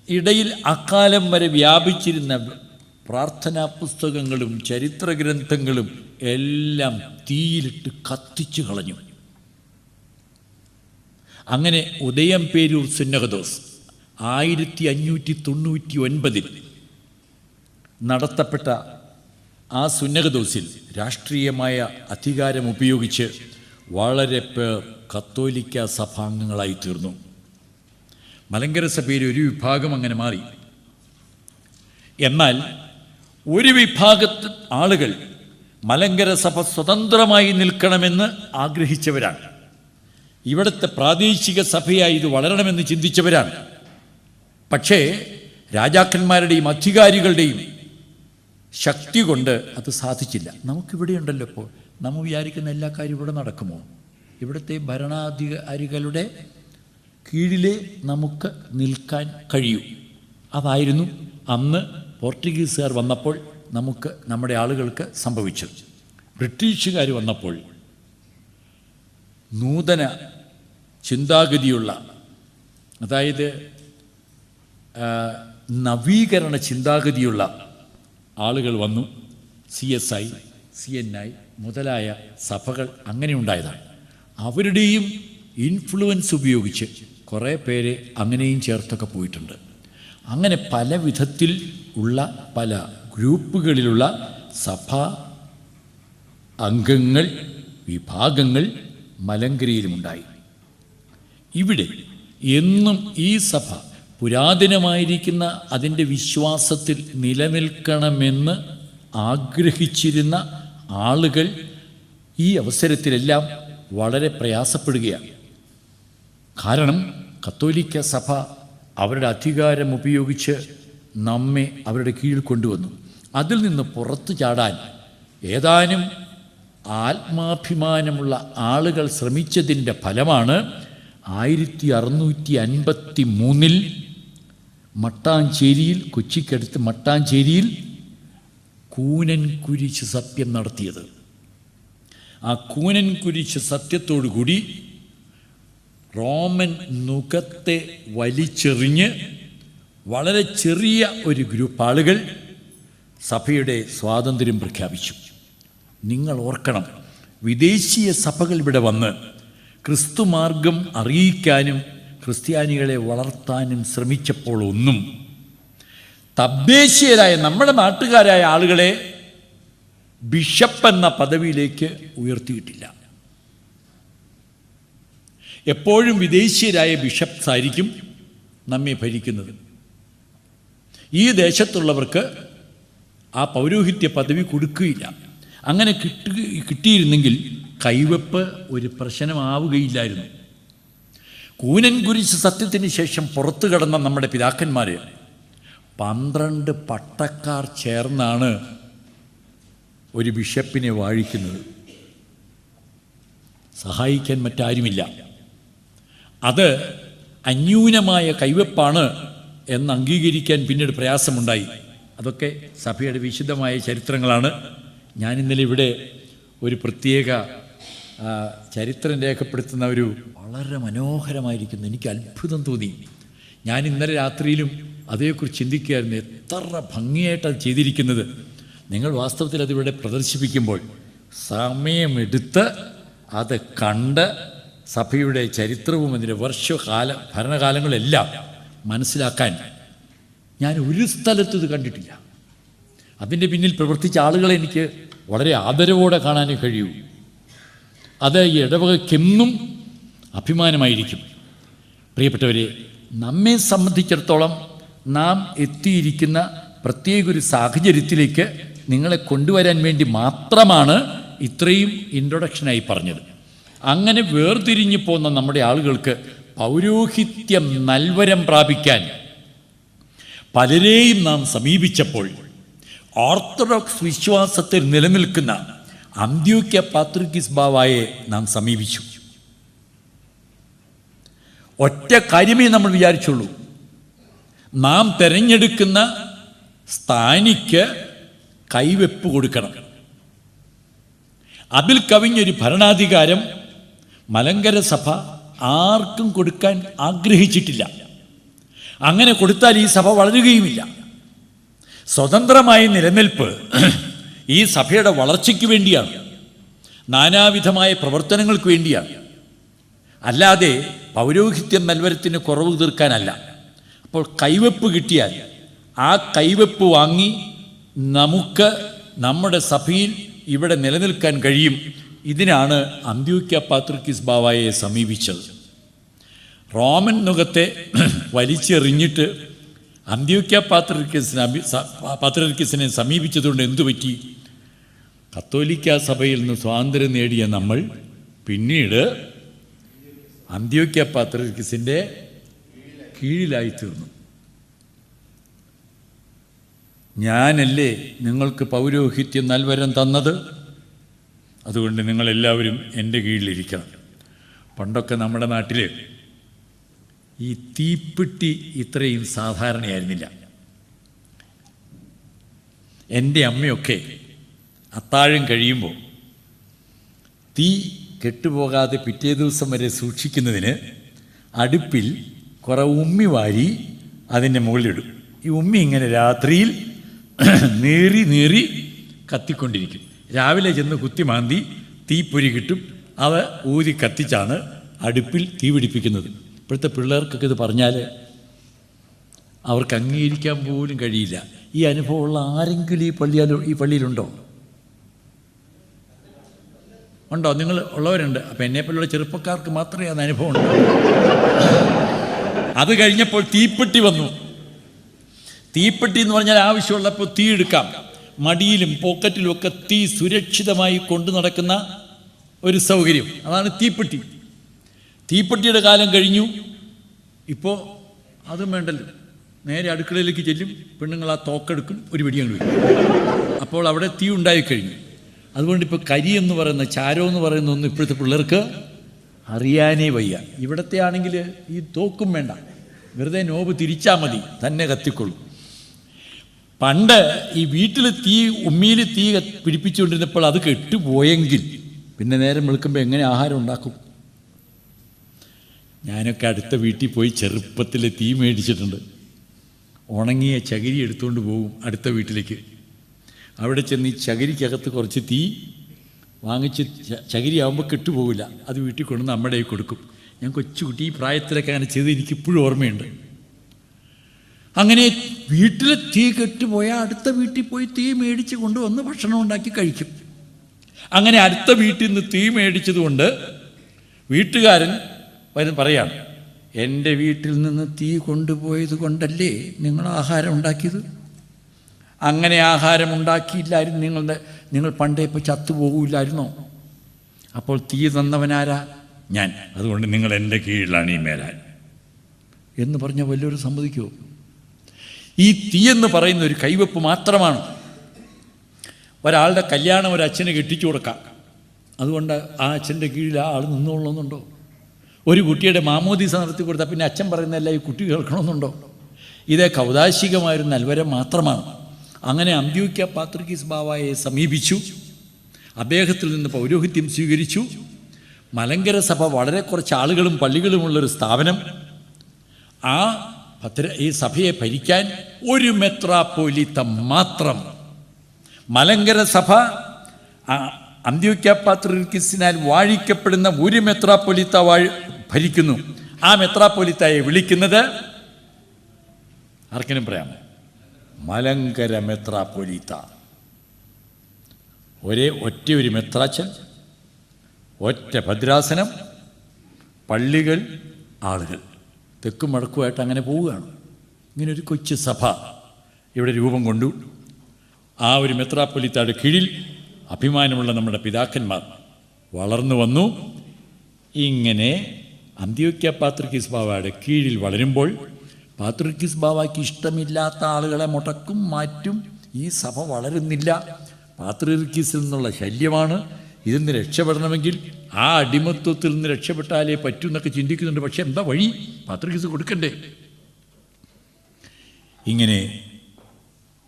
ഇടയിൽ അക്കാലം വരെ വ്യാപിച്ചിരുന്ന പ്രാർത്ഥനാ പുസ്തകങ്ങളും ചരിത്ര ഗ്രന്ഥങ്ങളും എല്ലാം തീയിലിട്ട് കത്തിച്ചു കളഞ്ഞു. അങ്ങനെ ഉദയംപേരൂർ സുന്നഹദോസ് 1599 നടത്തപ്പെട്ട ആ സുന്നഹദോസിൽ രാഷ്ട്രീയമായ അധികാരം ഉപയോഗിച്ച് വളരെ പേർ കത്തോലിക്ക സഭാംഗങ്ങളായി തീർന്നു. മലങ്കര സഭയിൽ ഒരു വിഭാഗം അങ്ങനെ മാറി. എന്നാൽ ഒരു വിഭാഗത്തിൽ ആളുകൾ മലങ്കര സഭ സ്വതന്ത്രമായി നിൽക്കണമെന്ന് ആഗ്രഹിച്ചവരാണ്. ഇവിടുത്തെ പ്രാദേശിക സഭയായി ഇത് വളരണമെന്ന് ചിന്തിച്ചവരാണ്. പക്ഷേ രാജാക്കന്മാരുടെയും അധികാരികളുടെയും ശക്തി കൊണ്ട് അത് സാധിച്ചില്ല. നമുക്കിവിടെയുണ്ടല്ലോ ഇപ്പോൾ നമ്മൾ വിചാരിക്കുന്ന എല്ലാ കാര്യവും ഇവിടെ നടക്കുമോ? ഇവിടുത്തെ ഭരണാധികാരികളുടെ കീഴിലേ നമുക്ക് നിൽക്കാൻ കഴിയൂ. അതായിരുന്നു അന്ന് പോർച്ചുഗീസുകാർ വന്നപ്പോൾ നമുക്ക് നമ്മുടെ ആളുകൾക്ക് സംഭവിച്ചത്. ബ്രിട്ടീഷുകാർ വന്നപ്പോൾ നൂതന ചിന്താഗതിയുള്ള, അതായത് നവീകരണ ചിന്താഗതിയുള്ള ആളുകൾ വന്നു. CSI, CNI മുതലായ സഭകൾ അങ്ങനെ ഉണ്ടായതാണ്. അവരുടെയും ഇൻഫ്ലുവൻസ് ഉപയോഗിച്ച് കുറേ പേരെ അങ്ങനെയും ചേർത്തൊക്കെ പോയിട്ടുണ്ട്. അങ്ങനെ പല വിധത്തിൽ ഉള്ള പല ഗ്രൂപ്പുകളിലുള്ള സഭാ അംഗങ്ങൾ, വിഭാഗങ്ങൾ മലങ്കരയിലുമുണ്ടായി. ഇവിടെ എന്നും ഈ സഭ പുരാതനമായിരിക്കുന്ന അതിൻ്റെ വിശ്വാസത്തിൽ നിലനിൽക്കണമെന്ന് ആഗ്രഹിച്ചിരുന്ന ആളുകൾ ഈ അവസരത്തിലെല്ലാം വളരെ പ്രയാസപ്പെടുകയാണ്. കാരണം കത്തോലിക്ക സഭ അവരുടെ അധികാരം ഉപയോഗിച്ച് നമ്മെ അവരുടെ കീഴിൽ കൊണ്ടുവന്നു. അതിൽ നിന്ന് പുറത്തു ചാടാൻ ഏതാനും ആത്മാഭിമാനമുള്ള ആളുകൾ ശ്രമിച്ചതിൻ്റെ ഫലമാണ് 1653 മട്ടാഞ്ചേരിയിൽ, കൊച്ചിക്കടുത്ത് മട്ടാഞ്ചേരിയിൽ കൂനൻകുരിശ് സത്യം നടത്തിയത്. ആ കൂനൻകുരിശ് സത്യത്തോടുകൂടി റോമൻ നുഖത്തെ വലിച്ചെറിഞ്ഞ് വളരെ ചെറിയ ഒരു ഗ്രൂപ്പ് ആളുകൾ സഭയുടെ സ്വാതന്ത്ര്യം പ്രഖ്യാപിച്ചു. നിങ്ങൾ ഓർക്കണം, വിദേശീയ സഭകൾ ഇവിടെ വന്ന് ക്രിസ്തുമാർഗം അറിയിക്കാനും ക്രിസ്ത്യാനികളെ വളർത്താനും ശ്രമിച്ചപ്പോൾ ഒന്നും തദ്ദേശീയരായ നമ്മുടെ നാട്ടുകാരായ ആളുകളെ ബിഷപ്പ് എന്ന പദവിയിലേക്ക് ഉയർത്തിയിട്ടില്ല. എപ്പോഴും വിദേശീയരായ ബിഷപ്സ് ആയിരിക്കും നമ്മെ ഭരിക്കുന്നത്. ഈ ദേശത്തുള്ളവർക്ക് ആ പൗരോഹിത്യ പദവി കൊടുക്കുകയില്ല. അങ്ങനെ കിട്ടിയിരുന്നെങ്കിൽ കൈവെപ്പ് ഒരു പ്രശ്നമാവുകയില്ലായിരുന്നു. കൂനൻകുരിശ് സത്യത്തിന് ശേഷം പുറത്തു കടന്ന നമ്മുടെ പിതാക്കന്മാർ 12 പട്ടക്കാർ ചേർന്നാണ് ഒരു ബിഷപ്പിനെ വാഴിക്കുന്നത്. സഹായിക്കാൻ മറ്റാരുമില്ല. അത് അന്യൂനമായ കൈവെപ്പാണ് എന്ന് അംഗീകരിക്കാൻ പിന്നീട് പ്രയാസമുണ്ടായി. അതൊക്കെ സഭയുടെ വിശുദ്ധമായ ചരിത്രങ്ങളാണ്. ഞാൻ ഇന്നലെ ഇവിടെ ഒരു പ്രത്യേക ചരിത്രം രേഖപ്പെടുത്തുന്ന ഒരു വളരെ മനോഹരമായിരിക്കുന്നു, എനിക്ക് അത്ഭുതം തോന്നി. ഞാൻ ഇന്നലെ രാത്രിയിലും അതേക്കുറിച്ച് ചിന്തിക്കുകയായിരുന്നു. എത്ര ഭംഗിയായിട്ടത് ചെയ്തിരിക്കുന്നത്. നിങ്ങൾ വാസ്തവത്തിൽ അതിവിടെ പ്രദർശിപ്പിക്കുമ്പോൾ സമയമെടുത്ത് അത് കണ്ട് സഭയുടെ ചരിത്രവും അതിൻ്റെ ഭരണകാലങ്ങളെല്ലാം മനസ്സിലാക്കാൻ ഞാൻ ഒരു സ്ഥലത്തും ഇത് കണ്ടിട്ടില്ല. അതിൻ്റെ പിന്നിൽ പ്രവർത്തിച്ച ആളുകളെ എനിക്ക് വളരെ ആദരവോടെ കാണാനേ കഴിയൂ. അത് ഈ ഇടവകയ്ക്കെന്നും അഭിമാനമായിരിക്കും. പ്രിയപ്പെട്ടവരെ, നമ്മെ സംബന്ധിച്ചിടത്തോളം നാം എത്തിയിരിക്കുന്ന പ്രത്യേക ഒരു സാഹചര്യത്തിലേക്ക് നിങ്ങളെ കൊണ്ടുവരാൻ വേണ്ടി മാത്രമാണ് ഇത്രയും ഇൻട്രൊഡക്ഷനായി പറഞ്ഞത്. അങ്ങനെ വേർതിരിഞ്ഞു പോന്ന നമ്മുടെ ആളുകൾക്ക് പൗരോഹിത്യം നൽവരം പ്രാപിക്കാൻ പലരെയും നാം സമീപിച്ചപ്പോൾ ഓർത്തഡോക്സ് വിശ്വാസത്തിൽ നിലനിൽക്കുന്ന അന്ത്യോക്യ പാത്രിക്കീസ് ബാവായെ നാം സമീപിച്ചു. ഒറ്റ കാര്യമേ നമ്മൾ വിചാരിച്ചുള്ളൂ, നാം തിരഞ്ഞെടുക്കുന്ന സ്ഥാനിക്ക് കൈവെപ്പ് കൊടുക്കണം. അതിൽ കവിഞ്ഞൊരു ഭരണാധികാരം മലങ്കര സഭ ആർക്കും കൊടുക്കാൻ ആഗ്രഹിച്ചിട്ടില്ല. അങ്ങനെ കൊടുത്താൽ ഈ സഭ വളരുകയുമില്ല. സ്വതന്ത്രമായ നിലനിൽപ്പ് ഈ സഭയുടെ വളർച്ചയ്ക്ക് വേണ്ടിയാണ്, നാനാവിധമായ പ്രവർത്തനങ്ങൾക്ക് വേണ്ടിയാണ്, അല്ലാതെ പൗരോഹിത്യം നൽവരത്തിന് കുറവ് തീർക്കാനല്ല. അപ്പോൾ കൈവെപ്പ് കിട്ടിയാൽ ആ കൈവെപ്പ് വാങ്ങി നമുക്ക് നമ്മുടെ സഭയിൽ ഇവിടെ നിലനിൽക്കാൻ കഴിയും. ഇതിനാണ് അന്ത്യോക്യ പാത്രിക്കീസ് ബാവായെ സമീപിച്ചത്. റോമൻ നുഖത്തെ വലിച്ചെറിഞ്ഞിട്ട് അന്ത്യോക്യ പാത്രിക്കീസിനെ സമീപിച്ചതുകൊണ്ട് എന്തു പറ്റി? കത്തോലിക്ക സഭയിൽ നിന്ന് സ്വാതന്ത്ര്യം നേടിയ നമ്മൾ പിന്നീട് അന്ത്യോക്യ പാത്രിക്കീസിൻ്റെ കീഴിലായിത്തീർന്നു. ഞാനല്ലേ നിങ്ങൾക്ക് പൗരോഹിത്യം നൽവരം തന്നത്, അതുകൊണ്ട് നിങ്ങളെല്ലാവരും എൻ്റെ കീഴിലിരിക്കണം. പണ്ടൊക്കെ നമ്മുടെ നാട്ടിൽ ഈ തീപ്പെട്ടി ഇത്രയും സാധാരണയായിരുന്നില്ല. എൻ്റെ അമ്മയൊക്കെ അത്താഴം കഴിയുമ്പോൾ തീ കെട്ടുപോകാതെ പിറ്റേ ദിവസം വരെ സൂക്ഷിക്കുന്നതിന് അടുപ്പിൽ കുറേ ഉമ്മി വാരി അതിൻ്റെ മുകളിലിടും. ഈ ഉമ്മി ഇങ്ങനെ രാത്രിയിൽ നീറി കത്തിക്കൊണ്ടിരിക്കും. രാവിലെ ചെന്ന് കുത്തി മാന്തി തീപ്പൊരി കിട്ടും. അവ ഊതി കത്തിച്ചാണ് അടുപ്പിൽ തീ പിടിപ്പിക്കുന്നത്. ഇപ്പോഴത്തെ പിള്ളേർക്കൊക്കെ ഇത് പറഞ്ഞാൽ അവർക്ക് അംഗീകരിക്കാൻ പോലും കഴിയില്ല. ഈ അനുഭവമുള്ള ആരെങ്കിലും ഈ പള്ളിയിലുണ്ടോ? ഉണ്ടോ? നിങ്ങൾ ഉള്ളവരുണ്ട്. അപ്പം എന്നെപ്പോലുള്ള ചെറുപ്പക്കാർക്ക് മാത്രമേ അത് അനുഭവം ഉണ്ടോ. അത് കഴിഞ്ഞപ്പോൾ തീപ്പെട്ടി വന്നു. തീപ്പെട്ടി എന്ന് പറഞ്ഞാൽ ആവശ്യമുള്ളപ്പോൾ തീ എടുക്കാം. മടിയിലും പോക്കറ്റിലും ഒക്കെ തീ സുരക്ഷിതമായി കൊണ്ടു നടക്കുന്ന ഒരു സൗകര്യം, അതാണ് തീപ്പെട്ടി. തീപ്പെട്ടിയുടെ കാലം കഴിഞ്ഞു. ഇപ്പോൾ അതും വേണ്ടല്ലോ. നേരെ അടുക്കളയിലേക്ക് ചെല്ലും, പെണ്ണുങ്ങൾ ആ തോക്കെടുക്കും, ഒരു വെടിയങ്ങ് വയ്ക്കും. അപ്പോൾ അവിടെ തീ ഉണ്ടായിക്കഴിഞ്ഞു. അതുകൊണ്ട് ഇപ്പോൾ കരി എന്ന് പറയുന്ന, ചാരം എന്ന് പറയുന്ന ഒന്നും ഇപ്പോഴത്തെ പിള്ളേർക്ക് അറിയാനേ വയ്യ. ഇവിടത്തെ ആണെങ്കിൽ ഈ തോക്കും വേണ്ട, വെറുതെ നോബ് തിരിച്ചാൽ മതി, തന്നെ കത്തിക്കൊള്ളും. പണ്ട് ഈ വീട്ടിൽ തീ, ഉമ്മിയിൽ തീ പിടിപ്പിച്ചുകൊണ്ടിരുന്നപ്പോൾ അത് കെട്ടുപോയെങ്കിൽ പിന്നെ നേരം വെളുക്കുമ്പോൾ എങ്ങനെ ആഹാരം ഉണ്ടാക്കും? ഞാനൊക്കെ അടുത്ത വീട്ടിൽ പോയി ചെറുപ്പത്തിൽ തീ മേടിച്ചിട്ടുണ്ട്. ഉണങ്ങിയ ചകിരി എടുത്തുകൊണ്ട് പോകും അടുത്ത വീട്ടിലേക്ക്. അവിടെ ചെന്ന് ഈ ചകിരിക്കകത്ത് കുറച്ച് തീ വാങ്ങിച്ച്, ചകിരി ആകുമ്പോൾ കെട്ടുപോകില്ല, അത് വീട്ടിൽ കൊണ്ടുവന്ന് നമ്മുടെ കയ്യിൽ കൊടുക്കും. ഞാൻ കൊച്ചുകുട്ടി ഈ പ്രായത്തിലൊക്കെ അങ്ങനെ ചെയ്ത് എനിക്കിപ്പോഴും ഓർമ്മയുണ്ട്. അങ്ങനെ വീട്ടിൽ തീ കെട്ടുപോയാൽ അടുത്ത വീട്ടിൽ പോയി തീ മേടിച്ച് കൊണ്ടുവന്ന് ഭക്ഷണം ഉണ്ടാക്കി കഴിക്കും. അങ്ങനെ അടുത്ത വീട്ടിൽ നിന്ന് തീ മേടിച്ചതുകൊണ്ട് വീട്ടുകാരൻ പറയാണ്, എൻ്റെ വീട്ടിൽ നിന്ന് തീ കൊണ്ടുപോയത് കൊണ്ടല്ലേ നിങ്ങൾ ആഹാരം ഉണ്ടാക്കിയത്? അങ്ങനെ ആഹാരം ഉണ്ടാക്കിയില്ലായിരുന്നു നിങ്ങൾ പണ്ടേ ഇപ്പോൾ ചത്തുപോകില്ലായിരുന്നോ? അപ്പോൾ തീ തന്നവനാരാ? ഞാൻ. അതുകൊണ്ട് നിങ്ങൾ എൻ്റെ കീഴിലാണ് ഈ മേലാൻ എന്ന് പറഞ്ഞാൽ വലിയൊരു സമ്മതിക്കുമോ? ഈ തീ എന്ന് പറയുന്ന ഒരു കൈവെപ്പ് മാത്രമാണ്. ഒരാളുടെ കല്യാണം ഒരു അച്ഛന് കെട്ടിച്ചു കൊടുക്കാം, അതുകൊണ്ട് ആ അച്ഛൻ്റെ കീഴിൽ ആ ആൾ നിന്നുകൊള്ളുന്നുണ്ടോ? ഒരു കുട്ടിയുടെ മാമോദീസ നടത്തി കൊടുത്താൽ പിന്നെ അച്ഛൻ പറയുന്നതല്ല ഈ കുട്ടി കേൾക്കണമെന്നുണ്ടോ? ഇത് കൗദാശികമായൊരു നൽവരം മാത്രമാണ്. അങ്ങനെ അന്ത്യോക്യ പാത്രിക്കീസ് ബാവായെ സമീപിച്ചു. അദ്ദേഹത്തിൽ നിന്ന് പൗരോഹിത്യം സ്വീകരിച്ചു. മലങ്കര സഭ വളരെ കുറച്ച് ആളുകളും പള്ളികളുമുള്ളൊരു സ്ഥാപനം. ഈ സഭയെ ഭരിക്കാൻ ഒരു മെത്രാപ്പോലീത്ത മാത്രം. മലങ്കര സഭ അന്ത്യോക്യ പാത്രിക്കീസിനാൽ വാഴിക്കപ്പെടുന്ന ഒരു മെത്രാപ്പൊലീത്ത ഭരിക്കുന്നു. ആ മെത്രാപ്പൊലീത്തയെ വിളിക്കുന്നത് ആർക്കെങ്കിലും പറയാമോ? മലങ്കര മെത്രാപ്പൊലീത്ത. ഒറ്റ ഒരു മെത്രാച്ചൻ, ഒറ്റ ഭദ്രാസനം, പള്ളികൾ, ആളുകൾ, തെക്കും വടക്കുമായിട്ട് അങ്ങനെ പോവുകയാണ്. ഇങ്ങനൊരു കൊച്ചു സഭ ഇവിടെ രൂപം കൊണ്ടു. ആ ഒരു മെത്രാപ്പൊലീത്തയുടെ കീഴിൽ അഭിമാനമുള്ള നമ്മുടെ പിതാക്കന്മാർ വളർന്നു വന്നു. ഇങ്ങനെ അന്ത്യോക്യ പാത്രിക്കീസ് ബാവയുടെ കീഴിൽ വളരുമ്പോൾ പാത്രിക്കീസ് ബാവയ്ക്ക് ഇഷ്ടമില്ലാത്ത ആളുകളെ മുടക്കും, മാറ്റും. ഈ സഭ വളരുന്നില്ല, പാത്രിക്കീസിൽ നിന്നുള്ള ശല്യമാണ്, ഇതിൽ നിന്ന് രക്ഷപ്പെടണമെങ്കിൽ ആ അടിമത്വത്തിൽ നിന്ന് രക്ഷപ്പെട്ടാലേ പറ്റൂ എന്നൊക്കെ ചിന്തിക്കുന്നുണ്ട്. പക്ഷെ എന്താ വഴി? പാത്രിക്കീസ് കൊടുക്കണ്ടേ? ഇങ്ങനെ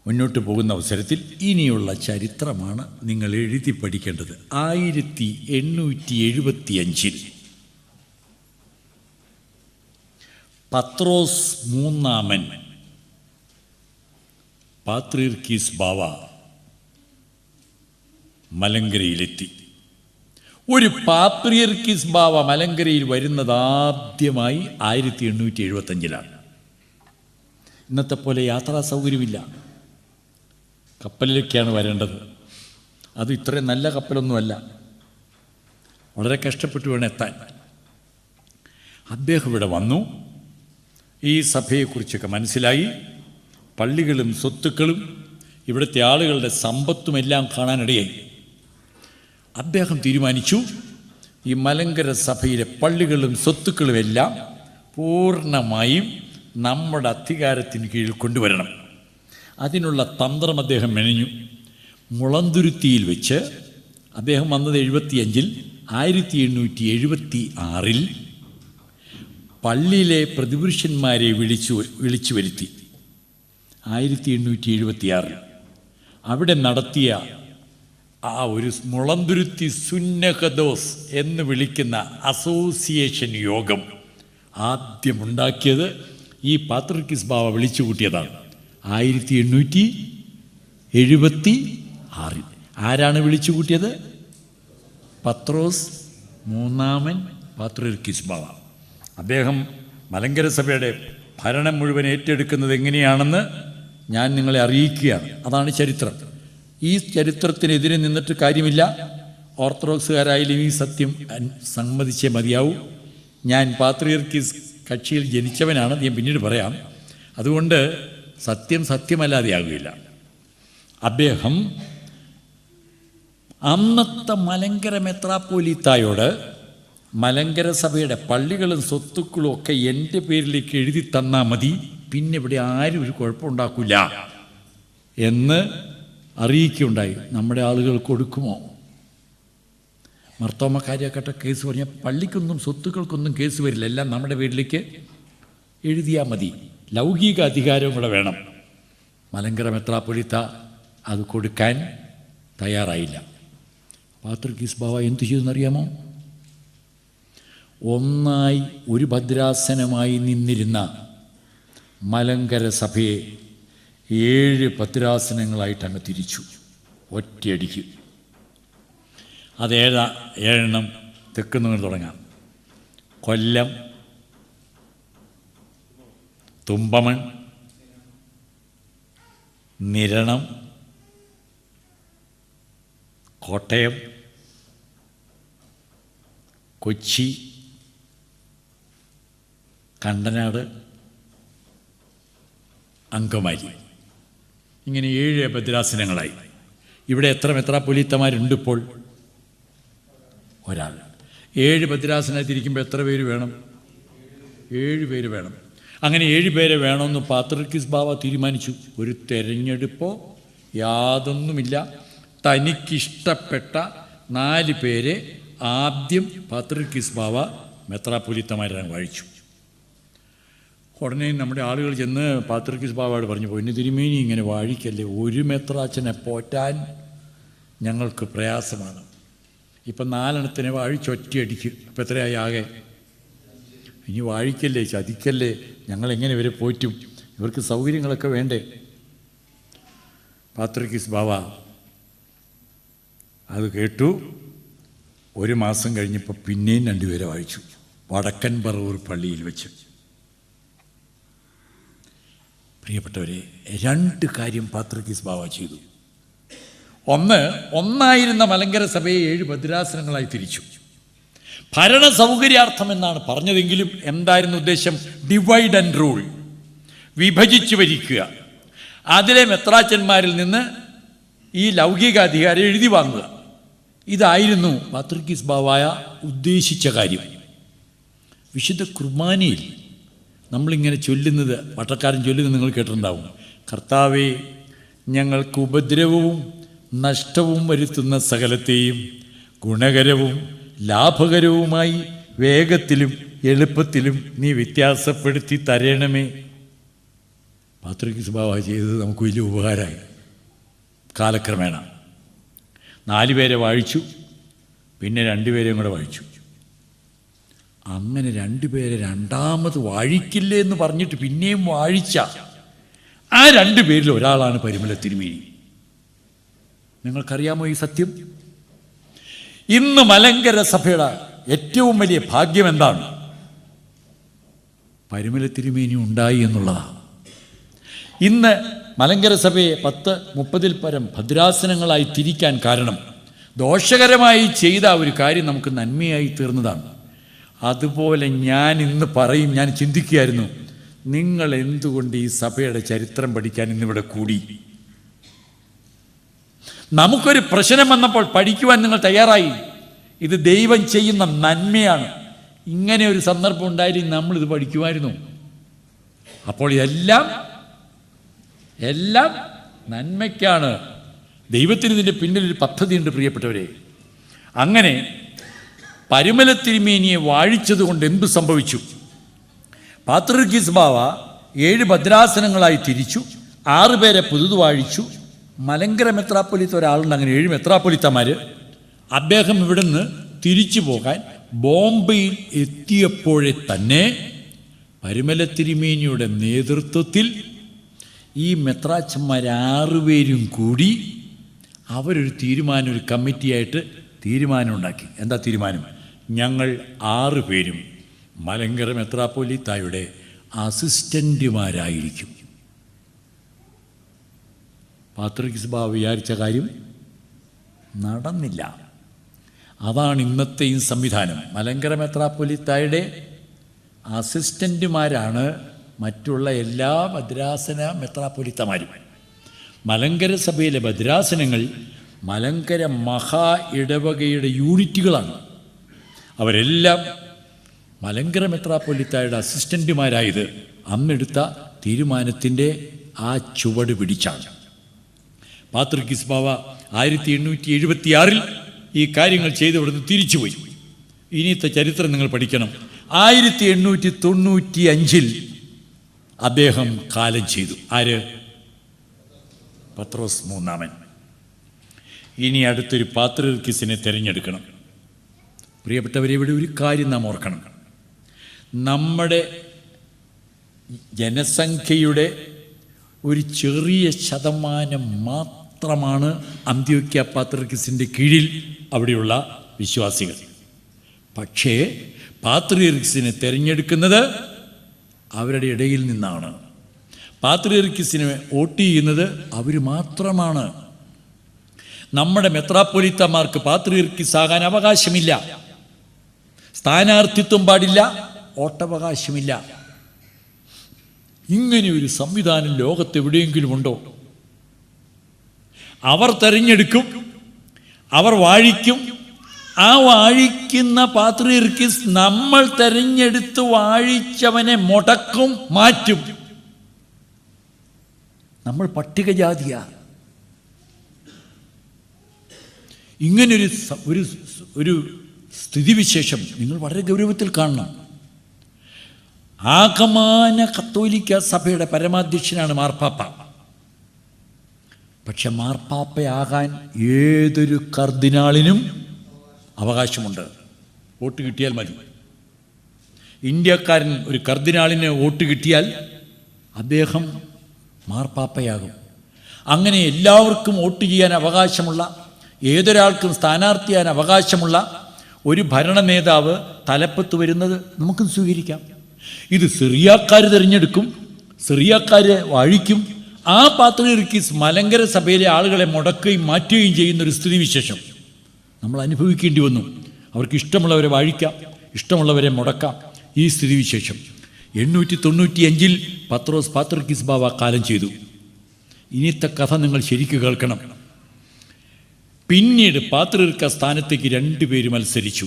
മുന്നോട്ട് പോകുന്ന അവസരത്തിൽ ഇനിയുള്ള ചരിത്രമാണ് നിങ്ങൾ എഴുതി പഠിക്കേണ്ടത്. 1875 പത്രോസ് മൂന്നാമൻ പാത്രീർക്കീസ് ബാവ മലങ്കരയിലെത്തി. ഒരു പാത്രീർക്കീസ് ബാവ മലങ്കരയിൽ വരുന്നത് ആദ്യമായി 1875 ഇന്നത്തെ പോലെ യാത്രാ സൗകര്യമില്ല, കപ്പലിലേക്കാണ് വരേണ്ടത്. അത് ഇത്രയും നല്ല കപ്പലൊന്നുമല്ല, വളരെ കഷ്ടപ്പെട്ട് വേണം എത്താൻ. അദ്ദേഹം ഇവിടെ വന്നു, ഈ സഭയെക്കുറിച്ചൊക്കെ മനസ്സിലായി. പള്ളികളും സ്വത്തുക്കളും ഇവിടുത്തെ ആളുകളുടെ സമ്പത്തുമെല്ലാം കാണാനിടയായി. അദ്ദേഹം തീരുമാനിച്ചു, ഈ മലങ്കര സഭയിലെ പള്ളികളും സ്വത്തുക്കളുമെല്ലാം പൂർണ്ണമായും നമ്മുടെ അധികാരത്തിന് കീഴിൽ കൊണ്ടുവരണം. അതിനുള്ള തന്ത്രം അദ്ദേഹം മെനഞ്ഞു. മുളന്തുരുത്തിയിൽ വെച്ച് അദ്ദേഹം വന്നത് 75-ൽ 1876 പള്ളിയിലെ പ്രതിപുരുഷന്മാരെ വിളിച്ചു വരുത്തി. 1876 അവിടെ നടത്തിയ ആ ഒരു മുളന്തുരുത്തി സുന്നഹദോസ് എന്ന് വിളിക്കുന്ന അസോസിയേഷൻ യോഗം ആദ്യമുണ്ടാക്കിയത് ഈ പാത്രീർക്കീസ് ബാവ വിളിച്ചു കൂട്ടിയതാണ്. 1876 ആരാണ് വിളിച്ചു കൂട്ടിയത്? പത്രോസ് മൂന്നാമൻ പാത്രീർക്കീസ് ബാവ. അദ്ദേഹം മലങ്കര സഭയുടെ ഭരണം മുഴുവൻ ഏറ്റെടുക്കുന്നത് എങ്ങനെയാണെന്ന് ഞാൻ നിങ്ങളെ അറിയിക്കുകയാണ്. അതാണ് ചരിത്രം. ഈ ചരിത്രത്തിനെതിരെ നിന്നിട്ട് കാര്യമില്ല. ഓർത്തഡോക്സുകാരായാലും ഈ സത്യം സമ്മതിച്ചേ മതിയാവൂ. ഞാൻ പാത്രീർക്കീസ് കക്ഷിയിൽ ജനിച്ചവനാണ്, ഞാൻ പിന്നീട് പറയാം. അതുകൊണ്ട് സത്യം സത്യമല്ലാതെയാകുകയില്ല. അദ്ദേഹം അന്നത്തെ മലങ്കര മെത്രാപ്പോലീത്തായോട് മലങ്കര സഭയുടെ പള്ളികളും സ്വത്തുക്കളും ഒക്കെ എൻ്റെ പേരിലേക്ക് എഴുതി തന്നാൽ മതി, പിന്നെ ഇവിടെ ആരും ഒരു കുഴപ്പമുണ്ടാക്കില്ല എന്ന് അറിയിക്കുകയുണ്ടായി. നമ്മുടെ ആളുകൾ കൊടുക്കുമോ? മർത്തോമ കാര്യക്കട്ട കേസ് പറഞ്ഞാൽ പള്ളിക്കൊന്നും സ്വത്തുക്കൾക്കൊന്നും കേസ് വരില്ല, എല്ലാം നമ്മുടെ പേരിലേക്ക് എഴുതിയാൽ മതി. ലൗകിക അധികാരവും കൂടെ വേണം. മലങ്കര മെത്രാപ്പൊലീത്ത അത് കൊടുക്കാൻ തയ്യാറായില്ല. പാത്രീർക്കീസ് ബാവ എന്തു ചെയ്തെന്നറിയാമോ? ഒന്നായി ഒരു ഭദ്രാസനമായി നിന്നിരുന്ന മലങ്കര സഭയെ 7 ഭദ്രാസനങ്ങളായിട്ട് അങ്ങ് തിരിച്ചു ഒറ്റയടിക്ക്. അത് 7 തെക്കുന്ന് തുടങ്ങാം. കൊല്ലം, തുമ്പമൺ, നിരണം, കോട്ടയം, കൊച്ചി, കണ്ടനാട്, അങ്കമാലി. ഇങ്ങനെ 7 ഭദ്രാസനങ്ങളായി. ഇവിടെ എത്ര മെത്രാപ്പൊലീത്തമാരുണ്ട് ഇപ്പോൾ? ഒരാൾ. 7 ഭദ്രാസനമായി തിരിക്കുമ്പോൾ എത്ര പേര് വേണം? 7 പേര് വേണം. അങ്ങനെ 7 പേരെ വേണമെന്ന് പാത്രീർക്കീസ് ബാവ തീരുമാനിച്ചു. ഒരു തെരഞ്ഞെടുപ്പോ യാതൊന്നുമില്ല. തനിക്കിഷ്ടപ്പെട്ട 4 പേരെ ആദ്യം പാത്രീർക്കീസ് ബാവ മെത്രാപ്പൊലീത്തമാരാൻ വാഴിച്ചു. ഉടനെ നമ്മുടെ ആളുകൾ ചെന്ന് പാത്രീർക്കീസ് ബാവയോട് പറഞ്ഞു, പൊന്നു തിരുമേനി ഇങ്ങനെ വാഴിക്കല്ലേ, ഒരു മെത്രാച്ചനെ പോറ്റാൻ ഞങ്ങൾക്ക് പ്രയാസമാണ്. ഇപ്പം 4 വാഴിച്ചൊറ്റയടിക്ക്. ഇപ്പം എത്രയായി ആകെ? ഇനി വാഴിക്കല്ലേ, ചതിക്കല്ലേ, ഞങ്ങളെങ്ങനെ ഇവരെ പോറ്റും? ഇവർക്ക് സൗകര്യങ്ങളൊക്കെ വേണ്ടേ? പാത്രീർക്കീസ് ബാവ അത് കേട്ടു. 1 മാസം കഴിഞ്ഞപ്പോൾ പിന്നെയും 2 പേരെ വാഴിച്ചു, വടക്കൻ പറവൂർ പള്ളിയിൽ വെച്ച്. പ്രിയപ്പെട്ടവരെ, 2 കാര്യം പാത്രീർക്കീസ് ബാവ ചെയ്തു. ഒന്നായിരുന്ന മലങ്കര സഭയെ 7 ഭദ്രാസനങ്ങളായി തിരിച്ചു. ഭരണ സൗകര്യാർത്ഥം എന്നാണ് പറഞ്ഞതെങ്കിലും എന്തായിരുന്നു ഉദ്ദേശം? ഡിവൈഡ് ആൻഡ് റൂൾ, വിഭജിച്ച് ഭരിക്കുക. അതിലെ മെത്രാച്ചന്മാരിൽ നിന്ന് ഈ ലൗകിക അധികാരം എഴുതി വാങ്ങുക. ഇതായിരുന്നു പാത്രീർക്കീസ് ബാവ ഉദ്ദേശിച്ച കാര്യം. വിശുദ്ധ കുർബാനയിൽ നമ്മളിങ്ങനെ ചൊല്ലുന്നത്, പട്ടക്കാരൻ ചൊല്ലുന്നത് നിങ്ങൾ കേട്ടിട്ടുണ്ടാവും. കർത്താവേ, ഞങ്ങൾക്ക് ഉപദ്രവവും നഷ്ടവും വരുത്തുന്ന സകലത്തെയും ഗുണകരവും ലാഭകരവുമായി വേഗത്തിലും എളുപ്പത്തിലും നീ വ്യത്യാസപ്പെടുത്തി തരണമേ. പാത്രീർക്കീസ് ബാവ ചെയ്തത് നമുക്ക് വലിയ ഉപകാരമായി. കാലക്രമേണ 4 പേരെ വാഴിച്ചു, പിന്നെ 2 പേരെയും കൂടെ വാഴിച്ചു. അങ്ങനെ രണ്ടുപേരെ രണ്ടാമത് വാഴിക്കില്ലേ എന്ന് പറഞ്ഞിട്ട് പിന്നെയും വാഴിച്ച ആ രണ്ടുപേരിൽ ഒരാളാണ് പരിമല തിരുമേനി. നിങ്ങൾക്കറിയാമോ ഈ സത്യം? ഇന്ന് മലങ്കര സഭയുടെ ഏറ്റവും വലിയ ഭാഗ്യം എന്താണ്? പരിമല തിരുമേനി ഉണ്ടായി എന്നുള്ളതാണ്. ഇന്ന് മലങ്കര സഭയെ 10-30 പരം ഭദ്രാസനങ്ങളായി തിരിക്കാൻ കാരണം ദോഷകരമായി ചെയ്ത ഒരു കാര്യം നമുക്ക് നന്മയായി തീർന്നതാണ്. അതുപോലെ ഞാൻ ഇന്ന് പറയും, ഞാൻ ചിന്തിക്കുകയായിരുന്നു, നിങ്ങൾ എന്തുകൊണ്ട് ഈ സഭയുടെ ചരിത്രം പഠിക്കാൻ ഇന്നിവിടെ കൂടി? നമുക്കൊരു പ്രശ്നം വന്നപ്പോൾ പഠിക്കുവാൻ നിങ്ങൾ തയ്യാറായി. ഇത് ദൈവം ചെയ്യുന്ന നന്മയാണ്. ഇങ്ങനെ ഒരു സന്ദർഭം ഉണ്ടായിരുന്നു, നമ്മളിത് പഠിക്കുമായിരുന്നു. അപ്പോൾ എല്ലാം നന്മയ്ക്കാണ്. ദൈവത്തിന് ഇതിൻ്റെ പിന്നിലൊരു പദ്ധതിയുണ്ട് പ്രിയപ്പെട്ടവരെ. അങ്ങനെ പരിമല തിരുമേനിയെ വാഴിച്ചതുകൊണ്ട് എന്തു സംഭവിച്ചു? പാത്രിർക്കീസ് ബാവ 7 ഭദ്രാസനങ്ങളായി തിരിച്ചു, 6 പേരെ പുതുതു വാഴിച്ചു. മലങ്കര മെത്രാപ്പൊലീത്ത ഒരാളുണ്ട്, അങ്ങനെ 7 മെത്രാപ്പൊലീത്തമാർ. അദ്ദേഹം ഇവിടുന്ന് തിരിച്ചു പോകാൻ ബോംബെയിൽ എത്തിയപ്പോഴേ തന്നെ പരിമല തിരുമേനിയുടെ നേതൃത്വത്തിൽ ഈ മെത്രാച്ചന്മാർ 6 പേരും കൂടി അവരൊരു തീരുമാനം, ഒരു കമ്മിറ്റിയായിട്ട് തീരുമാനമുണ്ടാക്കി. എന്താ തീരുമാനം? ഞങ്ങൾ 6 പേരും മലങ്കര മെത്രാപ്പൊലീത്തായുടെ അസിസ്റ്റന്റുമാരായിരിക്കും. പാത്രിർക്കീസ് ബാവ വിചാരിച്ച കാര്യം നടന്നില്ല. അതാണ് ഇന്നത്തെയും സംവിധാനം. മലങ്കര മെത്രാപ്പൊലീത്തായുടെ അസിസ്റ്റന്റുമാരാണ് മറ്റുള്ള എല്ലാ ഭദ്രാസന മെത്രാപ്പൊലീത്തമാരും. മലങ്കര സഭയിലെ ഭദ്രാസനങ്ങൾ മലങ്കര മഹാ ഇടവകയുടെ യൂണിറ്റുകളാണ്. അവരെല്ലാം മലങ്കര മെത്രാപ്പൊലീത്തായുടെ അസിസ്റ്റന്റുമാരായത് അന്നെടുത്ത തീരുമാനത്തിൻ്റെ ആ ചുവട് പിടിച്ചാണ്. പാത്രിർക്കീസ് ബാവ 1876 ഈ കാര്യങ്ങൾ ചെയ്ത് ഇവിടുന്ന് തിരിച്ചുപോയി. ഇനിയത്തെ ചരിത്രം നിങ്ങൾ പഠിക്കണം. 1895 അദ്ദേഹം കാലം ചെയ്തു. ആര്? പത്രോസ് മൂന്നാമൻ. ഇനി അടുത്തൊരു പാത്രിർക്കീസിനെ തിരഞ്ഞെടുക്കണം. പ്രിയപ്പെട്ടവരെ, ഇവിടെ ഒരു കാര്യം നാം ഓർക്കണം. നമ്മുടെ ജനസംഖ്യയുടെ ഒരു ചെറിയ ശതമാനം മാത്രമാണ് അന്ത്യോക്യ പാത്രിർക്കീസിൻ്റെ കീഴിൽ അവിടെയുള്ള വിശ്വാസികൾ. പക്ഷേ പാത്രിയർക്കീസിനെ തിരഞ്ഞെടുക്കുന്നത് അവരുടെ ഇടയിൽ നിന്നാണ്. പാത്രിയർക്കീസിനെ വോട്ട് ചെയ്യുന്നത് അവർ മാത്രമാണ്. നമ്മുടെ മെത്രാപ്പൊലീത്തമാർക്ക് പാത്രിയർക്കീസ് ആകാൻ അവകാശമില്ല, സ്ഥാനാർത്ഥിത്വം പാടില്ല, വോട്ടവകാശമില്ല. ഇങ്ങനെ ഒരു സംവിധാനം ലോകത്തെവിടെയെങ്കിലും ഉണ്ടോ? അവർ തെരഞ്ഞെടുക്കും, അവർ വാഴിക്കും. ആ വാഴിക്കുന്ന പാത്രിയർക്കീസ് നമ്മൾ തെരഞ്ഞെടുത്ത് വാഴിച്ചവനെ മുടക്കും, മാറ്റും. നമ്മൾ പട്ടികജാതിയാ. ഇങ്ങനൊരു ഒരു സ്ഥിതിവിശേഷം നിങ്ങൾ വളരെ ഗൗരവത്തിൽ കാണണം. ആകമാന കത്തോലിക്ക സഭയുടെ പരമാധ്യക്ഷനാണ് മാർപ്പാപ്പ. പക്ഷെ മാർപ്പാപ്പയാകാൻ ഏതൊരു കർദിനാളിനും അവകാശമുണ്ട്. വോട്ട് കിട്ടിയാൽ മതി. ഇന്ത്യക്കാരൻ ഒരു കർദിനാളിന് വോട്ട് കിട്ടിയാൽ അദ്ദേഹം മാർപ്പാപ്പയാകും. അങ്ങനെ എല്ലാവർക്കും വോട്ട് ചെയ്യാൻ അവകാശമുള്ള, ഏതൊരാൾക്കും സ്ഥാനാർത്ഥിയാൻ അവകാശമുള്ള ഒരു ഭരണ നേതാവ് തലപ്പത്ത് വരുന്നത് നമുക്കും സ്വീകരിക്കാം. ഇത് സിറിയാക്കാർ തിരഞ്ഞെടുക്കും, സിറിയാക്കാർ വാഴിക്കും. ആ പാത്രിയർക്കീസ് മലങ്കര സഭയിലെ ആളുകളെ മുടക്കുകയും മാറ്റുകയും ചെയ്യുന്നൊരു സ്ഥിതിവിശേഷം നമ്മൾ അനുഭവിക്കേണ്ടി വന്നു. അവർക്ക് ഇഷ്ടമുള്ളവരെ വാഴിക്കാം, ഇഷ്ടമുള്ളവരെ മുടക്കാം. ഈ സ്ഥിതിവിശേഷം 895 പത്രോസ് പാത്രിർക്കീസ് ബാവ കാലം ചെയ്തു. ഇനിയത്തെ കഥ നിങ്ങൾ ശരിക്കും കേൾക്കണം. പിന്നീട് പാത്രിയർക്ക സ്ഥാനത്തേക്ക് 2 പേര് മത്സരിച്ചു.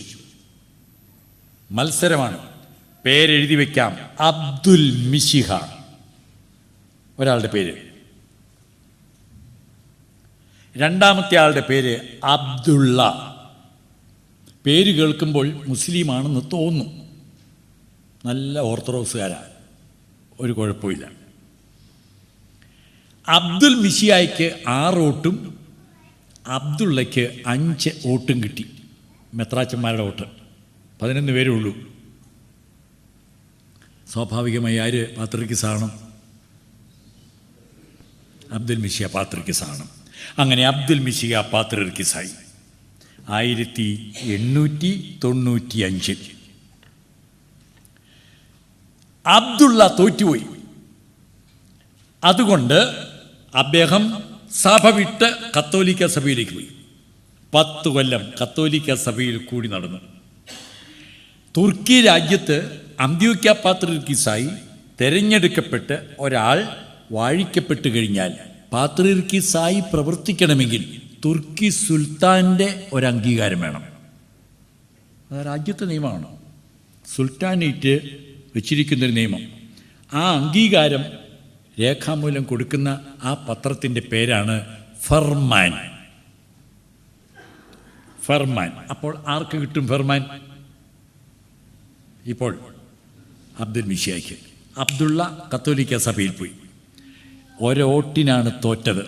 മത്സരമാണ്. പേരെഴുതി വയ്ക്കാം. അബ്ദുൽ മിശിഹ ഒരാളുടെ പേര്, രണ്ടാമത്തെ ആളുടെ പേര് അബ്ദുള്ള. പേര് കേൾക്കുമ്പോൾ മുസ്ലിമാണെന്ന് തോന്നും. നല്ല ഓർത്തഡോക്സുകാരാണ്, ഒരു കുഴപ്പമില്ല. അബ്ദുൽ മിശിഹായ്ക്ക് 6 വോട്ടും അബ്ദുള്ളയ്ക്ക് 5 വോട്ടും കിട്ടി. മെത്രാച്ചന്മാരുടെ വോട്ട് 11 പേരേ ഉള്ളൂ. സ്വാഭാവികമായി ആര് പാത്രിർക്കീസാകണം? അബ്ദുൽ മിശിഹ പാത്രിർക്കീസാകണം. അങ്ങനെ അബ്ദുൽ മിശിഹ പാത്രിർക്കീസായി 1895. അബ്ദുള്ള തോറ്റുപോയി. അതുകൊണ്ട് അദ്ദേഹം സഭ വിട്ട് കത്തോലിക്ക സഭയിലേക്ക് പോയി. 10 കൊല്ലം കത്തോലിക്ക സഭയിൽ കൂടി നടന്നു. തുർക്കി രാജ്യത്ത് അന്ത്യോക്യ പാത്രിർക്കീസായി തിരഞ്ഞെടുക്കപ്പെട്ട് ഒരാൾ വാഴിക്കപ്പെട്ട് കഴിഞ്ഞാൽ പാത്രിർക്കീസായി പ്രവർത്തിക്കണമെങ്കിൽ തുർക്കി സുൽത്താൻ്റെ ഒരംഗീകാരം വേണം. അത് രാജ്യത്തെ നിയമമാണ്. സുൽത്താനേറ്റ് വെച്ചിരിക്കുന്നൊരു നിയമം. ആ അംഗീകാരം രേഖാമൂലം കൊടുക്കുന്ന ആ പത്രത്തിൻ്റെ പേരാണ് ഫർമാൻ. ഫർമാൻ. അപ്പോൾ ആർക്ക് കിട്ടും ഫർമാൻ? ഇപ്പോൾ അബ്ദുൽ മിശിഹായ്ക്ക്. അബ്ദുള്ള കത്തോലിക്ക സഭയിൽ പോയി. ഒരോട്ടിനാണ് തോറ്റത്.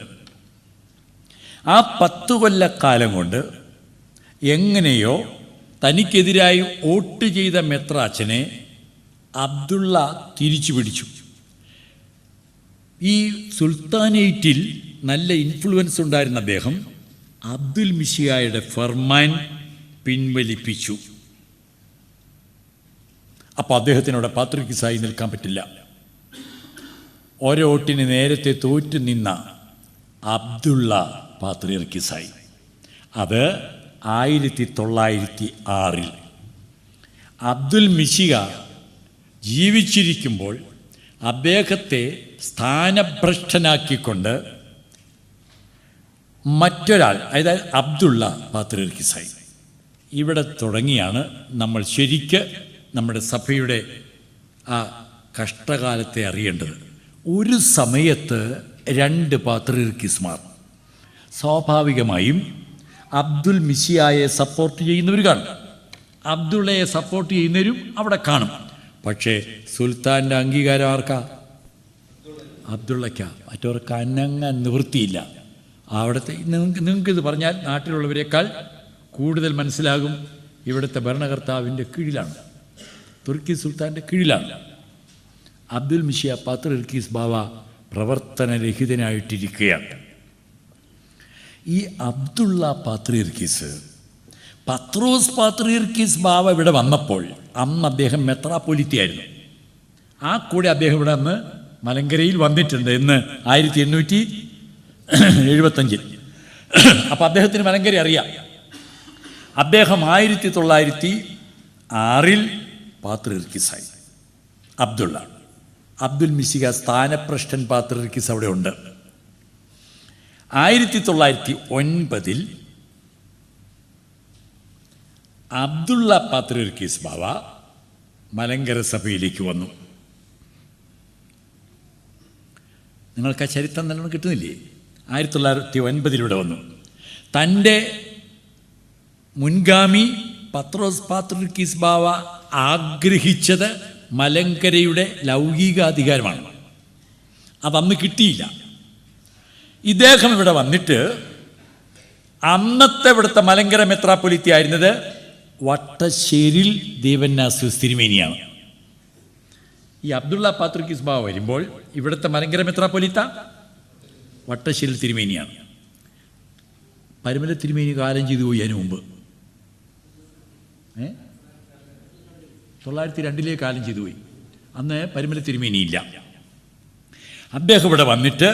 ആ 10 കൊല്ലക്കാലം കൊണ്ട് എങ്ങനെയോ തനിക്കെതിരായി വോട്ട് ചെയ്ത മെത്രാച്ചനെ അബ്ദുള്ള തിരിച്ചു പിടിച്ചു. ഈ സുൽത്താനേറ്റിൽ നല്ല ഇൻഫ്ലുവൻസ് ഉണ്ടായിരുന്ന അദ്ദേഹം അബ്ദുൽ മിശിഹായുടെ ഫർമാൻ പിൻവലിപ്പിച്ചു. അപ്പോൾ അദ്ദേഹത്തിനവിടെ പാത്രിർക്കീസായി നിൽക്കാൻ പറ്റില്ല. ഒരോട്ടിന് നേരത്തെ തോറ്റു നിന്ന അബ്ദുള്ള പാത്രിർക്കീസായി. അത് 1906. അബ്ദുൽ മിശിഹ ജീവിച്ചിരിക്കുമ്പോൾ അദ്ദേഹത്തെ സ്ഥാനഭ്രഷ്ടനാക്കിക്കൊണ്ട് മറ്റൊരാൾ, അതായത് അബ്ദുള്ള പാത്രിർക്കീസായി. ഇവിടെ തുടങ്ങിയാണ് നമ്മൾ ശരിക്ക് നമ്മുടെ സഭയുടെ ആ കഷ്ടകാലത്തെ അറിയേണ്ടത്. ഒരു സമയത്ത് 2 പാത്രിർക്കീസ്മാർ. സ്വാഭാവികമായും അബ്ദുൽ മിശിഹായെ സപ്പോർട്ട് ചെയ്യുന്നവർ കാണും, അബ്ദുള്ളയെ സപ്പോർട്ട് ചെയ്യുന്നവരും അവിടെ കാണും. പക്ഷേ സുൽത്താൻ്റെ അംഗീകാരം ആർക്കാ? അബ്ദുള്ളയ്ക്കാ. മറ്റവർക്ക് അനങ്ങാൻ നിവൃത്തിയില്ല. അവിടുത്തെ നിങ്ങൾക്കിത് പറഞ്ഞാൽ നാട്ടിലുള്ളവരെക്കാൾ കൂടുതൽ മനസ്സിലാകും. ഇവിടുത്തെ ഭരണകർത്താവിൻ്റെ കീഴിലാണ്, തുർക്കി സുൽത്താൻ്റെ കീഴിലാണ്. അബ്ദുൽ മിശിഹ പാത്രിർക്കീസ് ബാവ പ്രവർത്തനരഹിതനായിട്ടിരിക്കുകയാണ്. ഈ അബ്ദുള്ള പാത്രിർക്കീസ്, പത്രോസ് പാത്രിർക്കീസ് ബാവ ഇവിടെ വന്നപ്പോൾ അന്ന് അദ്ദേഹം മെത്രാപ്പൊലിത്തയായിരുന്നു. ആ കൂടെ അദ്ദേഹം ഇവിടെ അന്ന് മലങ്കരയിൽ വന്നിട്ടുണ്ട് എന്ന് 1875. അപ്പം അദ്ദേഹത്തിന് മലങ്കര അറിയാം. അദ്ദേഹം 1906 പാത്രിർക്കീസായി. അബ്ദുള്ള, അബ്ദുൽ മിശിഹ സ്ഥാനഭ്രഷ്ടൻ പാത്രിർക്കീസ് അവിടെ ഉണ്ട്. 1909 അബ്ദുള്ള പാത്രിർക്കീസ് ബാവ മലങ്കര സഭയിലേക്ക് വന്നു. നിങ്ങൾക്ക് ആ ചരിത്രം നല്ലോണം കിട്ടുന്നില്ലേ? 1909 വന്നു. തൻ്റെ മുൻഗാമി പത്രോസ് പാത്രിർക്കീസ് ബാവ ആഗ്രഹിച്ചത് മലങ്കരയുടെ ലൗകികാധികാരമാണ്. അതന്ന് കിട്ടിയില്ല. ഇദ്ദേഹം ഇവിടെ വന്നിട്ട് അന്നത്തെ ഇവിടുത്തെ മലങ്കര മെത്രാപ്പൊലിത്ത ആയിരുന്നത് വട്ടശ്ശേരിൽ ദേവന്നാസ്യൂസ് തിരുമേനിയാണ്. ഈ അബ്ദുള്ള പാത്രിർക്കീസ് ബാവ വരുമ്പോൾ ഇവിടുത്തെ മലങ്കര മെത്രാപ്പൊലിത്ത വട്ടശ്ശേരിൽ തിരുമേനിയാണ്. പരുമല തിരുമേനി കാലം ചെയ്തു പോയി. അതിന് മുമ്പ് 1902 കാലം ചെയ്തു പോയി. അന്ന് പരുമല തിരുമേനിയില്ല. അദ്ദേഹം ഇവിടെ വന്നിട്ട്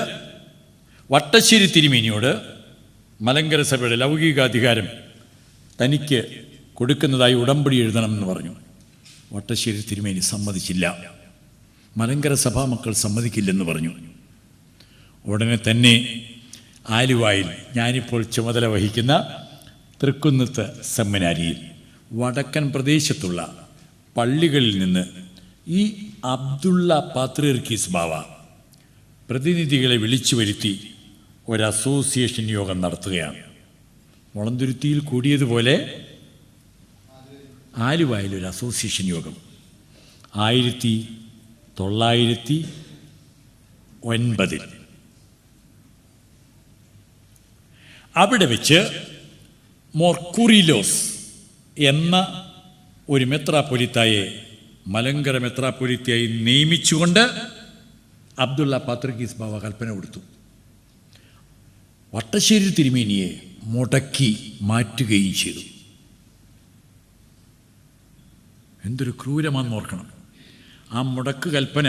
വട്ടശ്ശേരി തിരുമേനിയോട് മലങ്കര സഭയുടെ ലൗകികാധികാരം തനിക്ക് കൊടുക്കുന്നതായി ഉടമ്പടി എഴുതണമെന്ന് പറഞ്ഞു. വട്ടശ്ശേരി തിരുമേനി സമ്മതിച്ചില്ല. മലങ്കര സഭാമക്കൾ സമ്മതിക്കില്ലെന്ന് പറഞ്ഞു. ഉടനെ തന്നെ ആലുവായിൽ ഞാനിപ്പോൾ ചുമതല വഹിക്കുന്ന തൃക്കുന്നത്ത് സെമിനാരിയിൽ വടക്കൻ പ്രദേശത്തുള്ള പള്ളികളിൽ നിന്ന് ഈ അബ്ദുള്ള പാത്രിർക്കീസ് ബാവ പ്രതിനിധികളെ വിളിച്ചു വരുത്തി ഒരു അസോസിയേഷൻ യോഗം നടത്തുകയാണ്. മുളന്തുരുത്തിയിൽ കൂടിയതുപോലെ ആലുവായിലൊരു അസോസിയേഷൻ യോഗം 1909. അവിടെ വെച്ച് മോർ കുറിലോസ് എന്ന ഒരു മെത്രാപ്പൊലിത്തായെ മലങ്കര മെത്രാപ്പൊലീത്തയായി നിയമിച്ചുകൊണ്ട് അബ്ദുള്ള പാത്രിക്കീസ് ബാവ കൽപ്പന കൊടുത്തു. വട്ടശ്ശേരി തിരുമേനിയെ മുടക്കി മാറ്റുകയും ചെയ്തു. എന്തൊരു ക്രൂരമാണെന്ന് ഓർക്കണം. ആ മുടക്ക് കൽപ്പന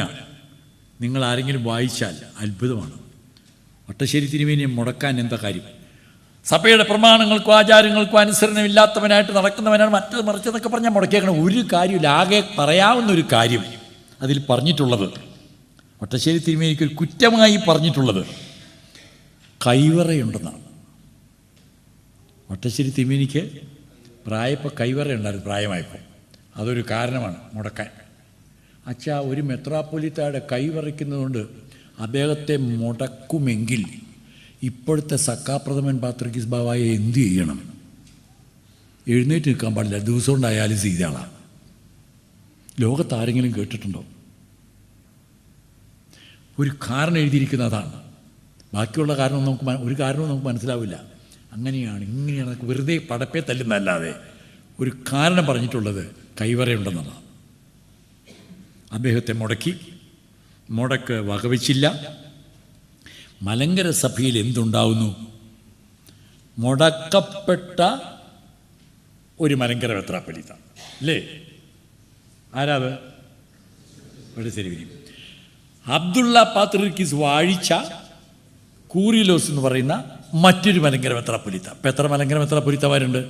നിങ്ങൾ ആരെങ്കിലും വായിച്ചാൽ അത്ഭുതമാണ്. വട്ടശ്ശേരി തിരുമേനിയെ മുടക്കാൻ എന്താ കാര്യം? സഭയുടെ പ്രമാണങ്ങൾക്കും ആചാരങ്ങൾക്കും അനുസരണമില്ലാത്തവനായിട്ട് നടക്കുന്നവനാണ്, മറ്റത് മറിച്ചതൊക്കെ പറഞ്ഞാൽ മുടക്കിയേക്കണം. ഒരു കാര്യമില്ല. ആകെ പറയാവുന്ന ഒരു കാര്യം അതിൽ പറഞ്ഞിട്ടുള്ളത്, വട്ടശ്ശേരി തിരുമേനിക്കൊരു കുറ്റമായി പറഞ്ഞിട്ടുള്ളത് കൈവറയുണ്ടെന്നാണ്. വട്ടശ്ശേരി തിരുമേനിക്ക് പ്രായപ്പോൾ കൈവറയുണ്ടായിരുന്നു, പ്രായമായപ്പോൾ. അതൊരു കാരണമാണ് മുടക്കാൻ. അച്ഛാ, ഒരു മെത്രാപ്പൊലീത്തയുടെ കൈവറയ്ക്കുന്നതുകൊണ്ട് അദ്ദേഹത്തെ മുടക്കുമെങ്കിൽ ഇപ്പോഴത്തെ സക്കാപ്രഥമൻ പാത്രിക്കീസ് ബാവായെ എന്തു ചെയ്യണം? എഴുന്നേറ്റ് നിൽക്കാൻ പാടില്ല, ദിവസം കൊണ്ട് ഡയാലിസ് ചെയ്ത ആളാണ്. ലോകത്താരെങ്കിലും കേട്ടിട്ടുണ്ടോ? ഒരു കാരണം എഴുതിയിരിക്കുന്നതാണ്. ബാക്കിയുള്ള കാരണം ഒരു കാരണവും നമുക്ക് മനസ്സിലാവില്ല. അങ്ങനെയാണ് ഇങ്ങനെയാണ് വെറുതെ പടപ്പേ തല്ലുന്നതല്ലാതെ ഒരു കാരണം പറഞ്ഞിട്ടുള്ളത് കൈവറയുണ്ടെന്നതാണ്. അദ്ദേഹത്തെ മുടക്ക് വകവച്ചില്ല. മലങ്കര സഭയിൽ എന്തുണ്ടാവുന്നു? മുടക്കപ്പെട്ട ഒരു മലങ്കര മെത്രാപ്പൊലീത്ത അല്ലേ? ആരാത്? അബ്ദുള്ള പാത്രിക്കീസ് വാഴിച്ച കൂറിലോസ് എന്ന് പറയുന്ന മറ്റൊരു മലങ്കര മെത്രാപ്പൊലീത്ത. ഇപ്പം എത്ര മലങ്കര മെത്രാപ്പൊലീത്തമാരുണ്ട്?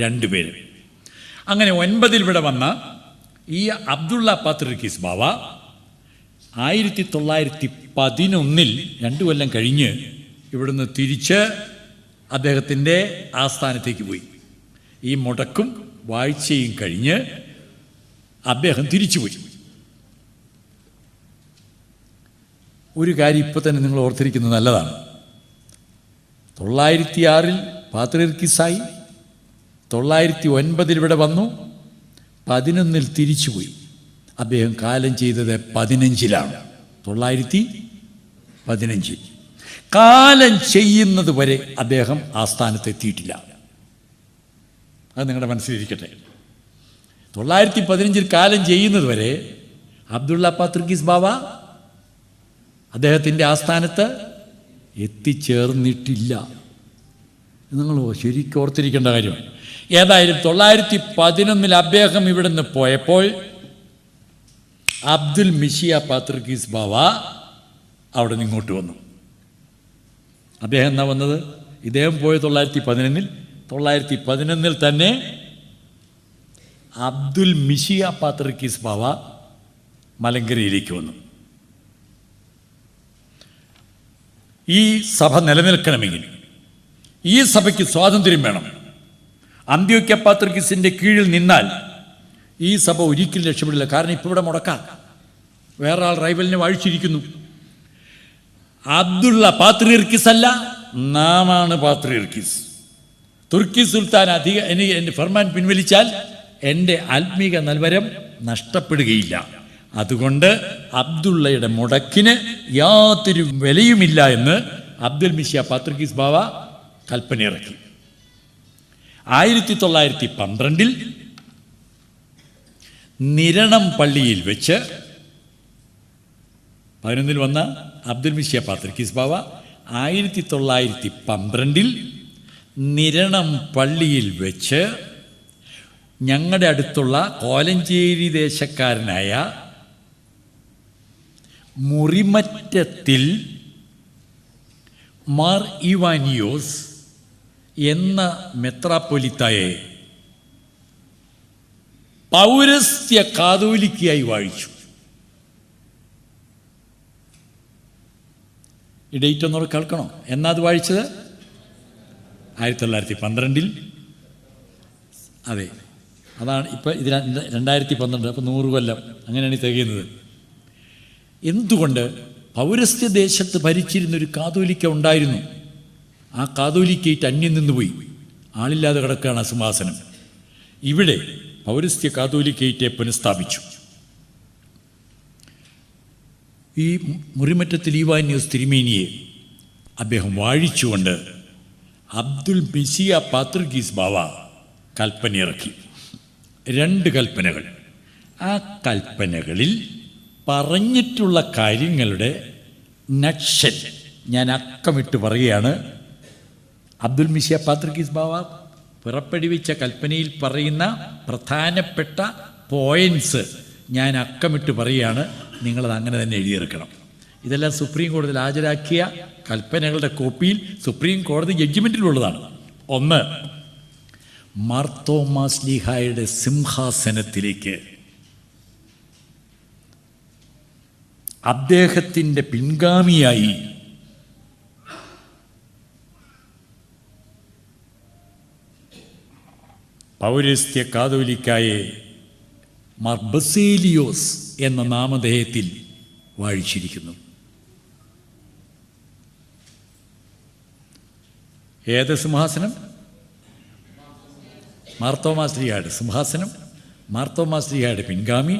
2 പേര്. അങ്ങനെ 9 ഇവിടെ വന്ന ഈ അബ്ദുള്ള പാത്രിക്കീസ് ബാവ 1911 2 കൊല്ലം കഴിഞ്ഞ് ഇവിടുന്ന് തിരിച്ച് അദ്ദേഹത്തിൻ്റെ ആസ്ഥാനത്തേക്ക് പോയി. ഈ മുടക്കും വാഴ്ചയും കഴിഞ്ഞ് അദ്ദേഹം തിരിച്ചുപോയി. ഒരു കാര്യം ഇപ്പോൾ തന്നെ നിങ്ങൾ ഓർത്തിരിക്കുന്നത് നല്ലതാണ്. 906 പാത്രിയർക്കീസായി, 909 ഇവിടെ വന്നു, 11 തിരിച്ചുപോയി. അദ്ദേഹം കാലം ചെയ്തത് 15 915 കാലം ചെയ്യുന്നത് വരെ അദ്ദേഹം ആ സ്ഥാനത്തെത്തിയിട്ടില്ല. അത് നിങ്ങളുടെ മനസ്സിലിരിക്കട്ടെ. 915 കാലം ചെയ്യുന്നത് വരെ അബ്ദുള്ള പാത്രിക്കീസ് ബാവ അദ്ദേഹത്തിൻ്റെ ആസ്ഥാനത്ത് എത്തിച്ചേർന്നിട്ടില്ല. നിങ്ങൾ ശരിക്കും ഓർത്തിരിക്കേണ്ട കാര്യമാണ്. ഏതായാലും 911 അദ്ദേഹം ഇവിടുന്ന് പോയപ്പോൾ അബ്ദുൽ മിഷിയ പാത്രിക്കീസ് ബാവ അവിടെ നിന്ന് ഇങ്ങോട്ട് വന്നു. അദ്ദേഹം എന്നാ വന്നത്? ഇദ്ദേഹം പോയ 911 തന്നെ അബ്ദുൽ മിഷിയ പാത്രിക്കീസ് ബാവ മലങ്കരയിലേക്ക് വന്നു. ഈ സഭ നിലനിൽക്കണമെങ്കിൽ, ഈ സഭയ്ക്ക് സ്വാതന്ത്ര്യം വേണം. അന്ത്യോക്യ പാത്രിക്കീസിൻ്റെ കീഴിൽ നിന്നാൽ ഈ സഭ ഒരിക്കലും രക്ഷപ്പെടില്ല. കാരണം ഇപ്പോൾ ഇവിടെ മുടക്കാം, വേറെ ആൾ റൈവലിനെ വാഴിച്ചിരിക്കുന്നു. അബ്ദുള്ള പാത്രിയർക്കീസ് അല്ല, നാമാണ് പാത്രിയർക്കീസ്. തുർക്കി സുൽത്താൻ എൻ്റെ ഫർമാൻ പിൻവലിച്ചാൽ എൻ്റെ ആത്മീക നൽവരം നഷ്ടപ്പെടുകയില്ല. അതുകൊണ്ട് അബ്ദുള്ളയുടെ മുടക്കിന് യാതൊരു വിലയുമില്ല എന്ന് അബ്ദുൽ മിഷിയ പാത്രിക്കീസ് ബാവ കൽപ്പന ഇറക്കി. 1912 നിരണം പള്ളിയിൽ വെച്ച് 11 വന്ന അബ്ദുൽ മിഷിയ പാത്രിക്കീസ് ബാവ 1912 നിരണം പള്ളിയിൽ വെച്ച് ഞങ്ങളുടെ അടുത്തുള്ള കോലഞ്ചേരി ദേശക്കാരനായ മുറിമറ്റത്തിൽ മാർ ഇവാനിയോസ് എന്ന മെത്രാപ്പൊലീത്തയെ പൗരസ്ത്യ കാതോലിക്കയായി വാഴിച്ചു. ഈ ഡേറ്റ് ഒന്നുകൂടെ കേൾക്കണോ? എന്നാ അത് വാഴിച്ചത്? 1912. അതെ, അതാണ് ഇപ്പം ഇത് 2012. അപ്പം 100 കൊല്ലം അങ്ങനെയാണ് തികയുന്നത്. എന്തുകൊണ്ട്? പൗരസ്ത്യ ദേശത്ത് ഭരിച്ചിരുന്നൊരു കാതോലിക്ക ഉണ്ടായിരുന്നു. ആ കാതോലിക്കയിട്ട് അന്യം നിന്നുപോയി, ആളില്ലാതെ കിടക്കുകയാണ് ആ സിംഹാസനം. ഇവിടെ പൗരസ്ത്യ കാതോലിക്കയെ പുനഃസ്ഥാപിച്ചു. ഈ മുറിമറ്റത്തിൽ ഈവാനിയോസ് തിരുമേനിയെ അദ്ദേഹം വാഴിച്ചുകൊണ്ട് അബ്ദുൽ മിഷിയ പാത്രിക്കീസ് ബാവ കൽപ്പന ഇറക്കി. 2 കൽപ്പനകൾ. ആ കൽപ്പനകളിൽ പറഞ്ഞിട്ടുള്ള കാര്യങ്ങളുടെ നക്ഷൻ ഞാൻ അക്കമിട്ട് പറയുകയാണ്. അബ്ദുൽ മിശിയ പാത്രിക്കീസ് ബാവ പുറപ്പെടുവിച്ച കൽപ്പനയിൽ പറയുന്ന പ്രധാനപ്പെട്ട പോയിൻറ്റ്സ് ഞാൻ അക്കമിട്ട് പറയുകയാണ്. നിങ്ങളത് അങ്ങനെ തന്നെ എഴുതിയെടുക്കണം. ഇതെല്ലാം സുപ്രീം കോടതിയിൽ ഹാജരാക്കിയ കൽപ്പനകളുടെ കോപ്പിയിൽ സുപ്രീം കോടതി ജഡ്ജിമെൻറ്റിലുള്ളതാണ്. 1, മാർത്തോമാ ശ്ലീഹായുടെ സിംഹാസനത്തിലേക്ക് അദ്ദേഹത്തിൻ്റെ പിൻഗാമിയായി പൗരസ്ത്യ കാതോലിക്കായെ മാർ ബസേലിയോസ് എന്ന നാമധേയത്തിൽ വാഴിച്ചിരിക്കുന്നു. ഏത് സിംഹാസനം? മാർത്തോമാ ശ്ലീഹായുടെ സിംഹാസനം. മാർത്തോമാ ശ്ലീഹായുടെ പിൻഗാമി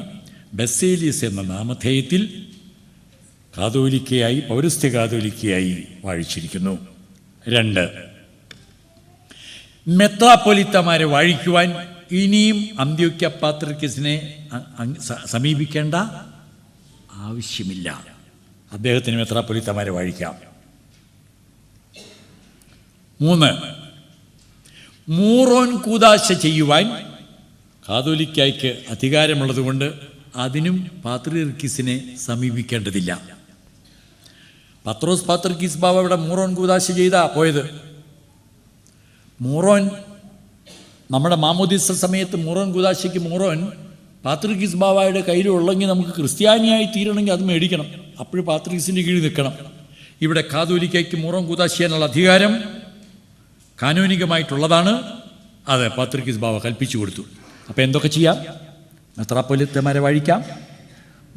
ബസേലിയസ് എന്ന നാമധേയത്തിൽ കാതോലിക്കയായി, പൗരസ്ത്യ കാതോലിക്കയായി വാഴിച്ചിരിക്കുന്നു. 2, മെത്രാപ്പൊലീത്തമാരെ വാഴിക്കുവാൻ ഇനിയും അന്ത്യോക്യ പാത്രിക്കീസിനെ സമീപിക്കേണ്ട ആവശ്യമില്ല. അദ്ദേഹത്തിന് മെത്രാപ്പൊലീത്തമാരെ വാഴിക്കാം. 3, മൂറോൻ കൂദാശ ചെയ്യുവാൻ കാതോലിക്കായ്ക്ക് അധികാരമുള്ളതുകൊണ്ട് അതിനും പാത്രിയർക്കീസിനെ സമീപിക്കേണ്ടതില്ല. പത്രോസ് പാത്രിക്കീസ് ബാവ ഇവിടെ മൂറോൻ കൂദാശ ചെയ്താ പോയത്. മൂറോൻ നമ്മുടെ മാമോദീസ സമയത്ത് മൂറോൻ കൂദാശയ്ക്ക് മൂറോൻ പാത്രിക്കീസ് ബാവയുടെ കയ്യിലുള്ളെങ്കിൽ നമുക്ക് ക്രിസ്ത്യാനിയായി തീരണമെങ്കിൽ അത് മേടിക്കണം. അപ്പോഴും പാത്രിക്കീസിൻ്റെ കീഴിൽ നിൽക്കണം. ഇവിടെ കാതോലിക്കയ്ക്ക് മൂറോൻ കൂദാശ ചെയ്യാനുള്ള അധികാരം കാനോനികമായിട്ടുള്ളതാണ്. അത് പാത്രിക്കീസ് ബാവ കൽപ്പിച്ചു കൊടുത്തു. അപ്പോൾ എന്തൊക്കെ ചെയ്യാം? മെത്രാപ്പൊലീത്തമാരെ വാഴിക്കാം,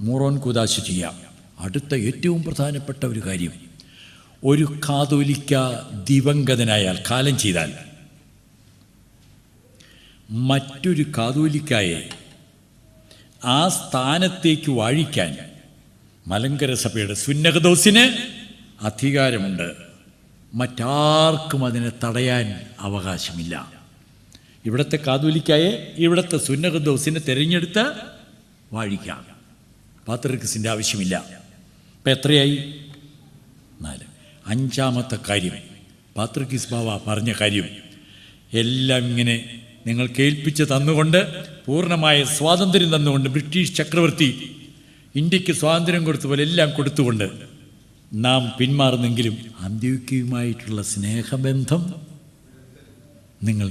മൂറോൻ കൂദാശ ചെയ്യാം. അടുത്ത ഏറ്റവും പ്രധാനപ്പെട്ട ഒരു കാര്യം, ഒരു കാതോലിക്ക ദിവംഗതനായാൽ, കാലം ചെയ്താൽ, മറ്റൊരു കാതോലിക്കായെ ആ സ്ഥാനത്തേക്ക് വാഴിക്കാൻ മലങ്കര സഭയുടെ സുന്നഹദോസിന് അധികാരമുണ്ട്. മറ്റാർക്കും അതിനെ തടയാൻ അവകാശമില്ല. ഇവിടുത്തെ കാതോലിക്കായെ ഇവിടുത്തെ സുന്നഹദോസിനെ തിരഞ്ഞെടുത്ത് വാഴിക്കാം. പാത്രിക്കീസിൻ്റെ ആവശ്യമില്ല. ഇപ്പം എത്രയായി? 4. 5-ാമത്തെ കാര്യം, പാത്രിക്കീസ് ബാവ പറഞ്ഞ കാര്യം എല്ലാം ഇങ്ങനെ നിങ്ങൾ കേൾപ്പിച്ച് തന്നുകൊണ്ട്, പൂർണ്ണമായ സ്വാതന്ത്ര്യം തന്നുകൊണ്ട്, ബ്രിട്ടീഷ് ചക്രവർത്തി ഇന്ത്യക്ക് സ്വാതന്ത്ര്യം കൊടുത്തപോലെ എല്ലാം കൊടുത്തുകൊണ്ട് നാം പിന്മാറുന്നെങ്കിലും അന്ത്യോക്യയുമായിട്ടുള്ള സ്നേഹബന്ധം നിങ്ങൾ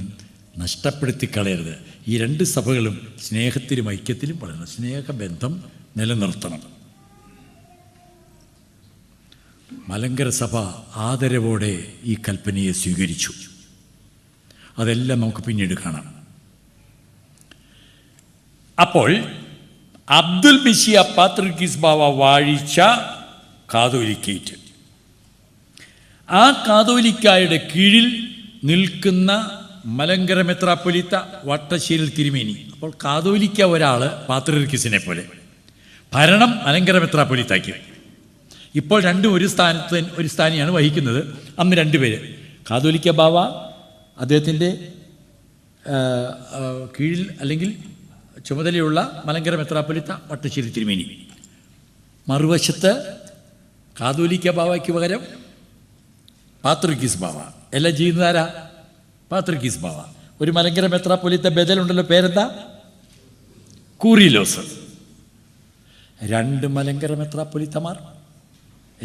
നഷ്ടപ്പെടുത്തി കളയരുത്. ഈ 2 സഭകളും സ്നേഹത്തിലും ഐക്യത്തിലും വളരണം. സ്നേഹബന്ധം നിലനിർത്തണം. മലങ്കര സഭ ആദരവോടെ ഈ കൽപ്പനയെ സ്വീകരിച്ചു. അതെല്ലാം നമുക്ക് പിന്നീട് കാണാം. അപ്പോൾ അബ്ദുൽ മിശിയ പാത്രിക്കീസ് ബാവ വാഴിച്ച കാതോലിക്കേറ്റ്, ആ കാതോലിക്കായുടെ കീഴിൽ നിൽക്കുന്ന മലങ്കര മെത്രാപ്പൊലീത്ത വട്ടശ്ശേരിൽ തിരുമേനി. അപ്പോൾ കാതോലിക്ക ഒരാൾ പാത്രിയർക്കീസിനെ പോലെ, ഭരണം മലങ്കര മെത്രാപ്പൊലീത്താക്കി. ഇപ്പോൾ രണ്ടും ഒരു സ്ഥാനിയാണ് വഹിക്കുന്നത്. അന്ന് 2 പേര്, കാതോലിക്ക ബാവ അദ്ദേഹത്തിൻ്റെ കീഴിൽ അല്ലെങ്കിൽ ചുമതലയുള്ള മലങ്കര മെത്രാപ്പൊലീത്ത വട്ടശ്ശേരി തിരുമേനി. മറുവശത്ത് കാതോലിക്ക ബാവയ്ക്ക് പകരം പാത്രിക്കീസ് ബാവ. എല്ലാം ചെയ്യുന്നതാരാ? പാത്രിക്കീസ് ബാവ. ഒരു മലങ്കര മെത്രാപ്പൊലീത്ത ബദലുണ്ടല്ലോ, പേരെന്താ? കൂറിലോസ്. 2 മലങ്കര മെത്രാപ്പൊലീത്തമാർ,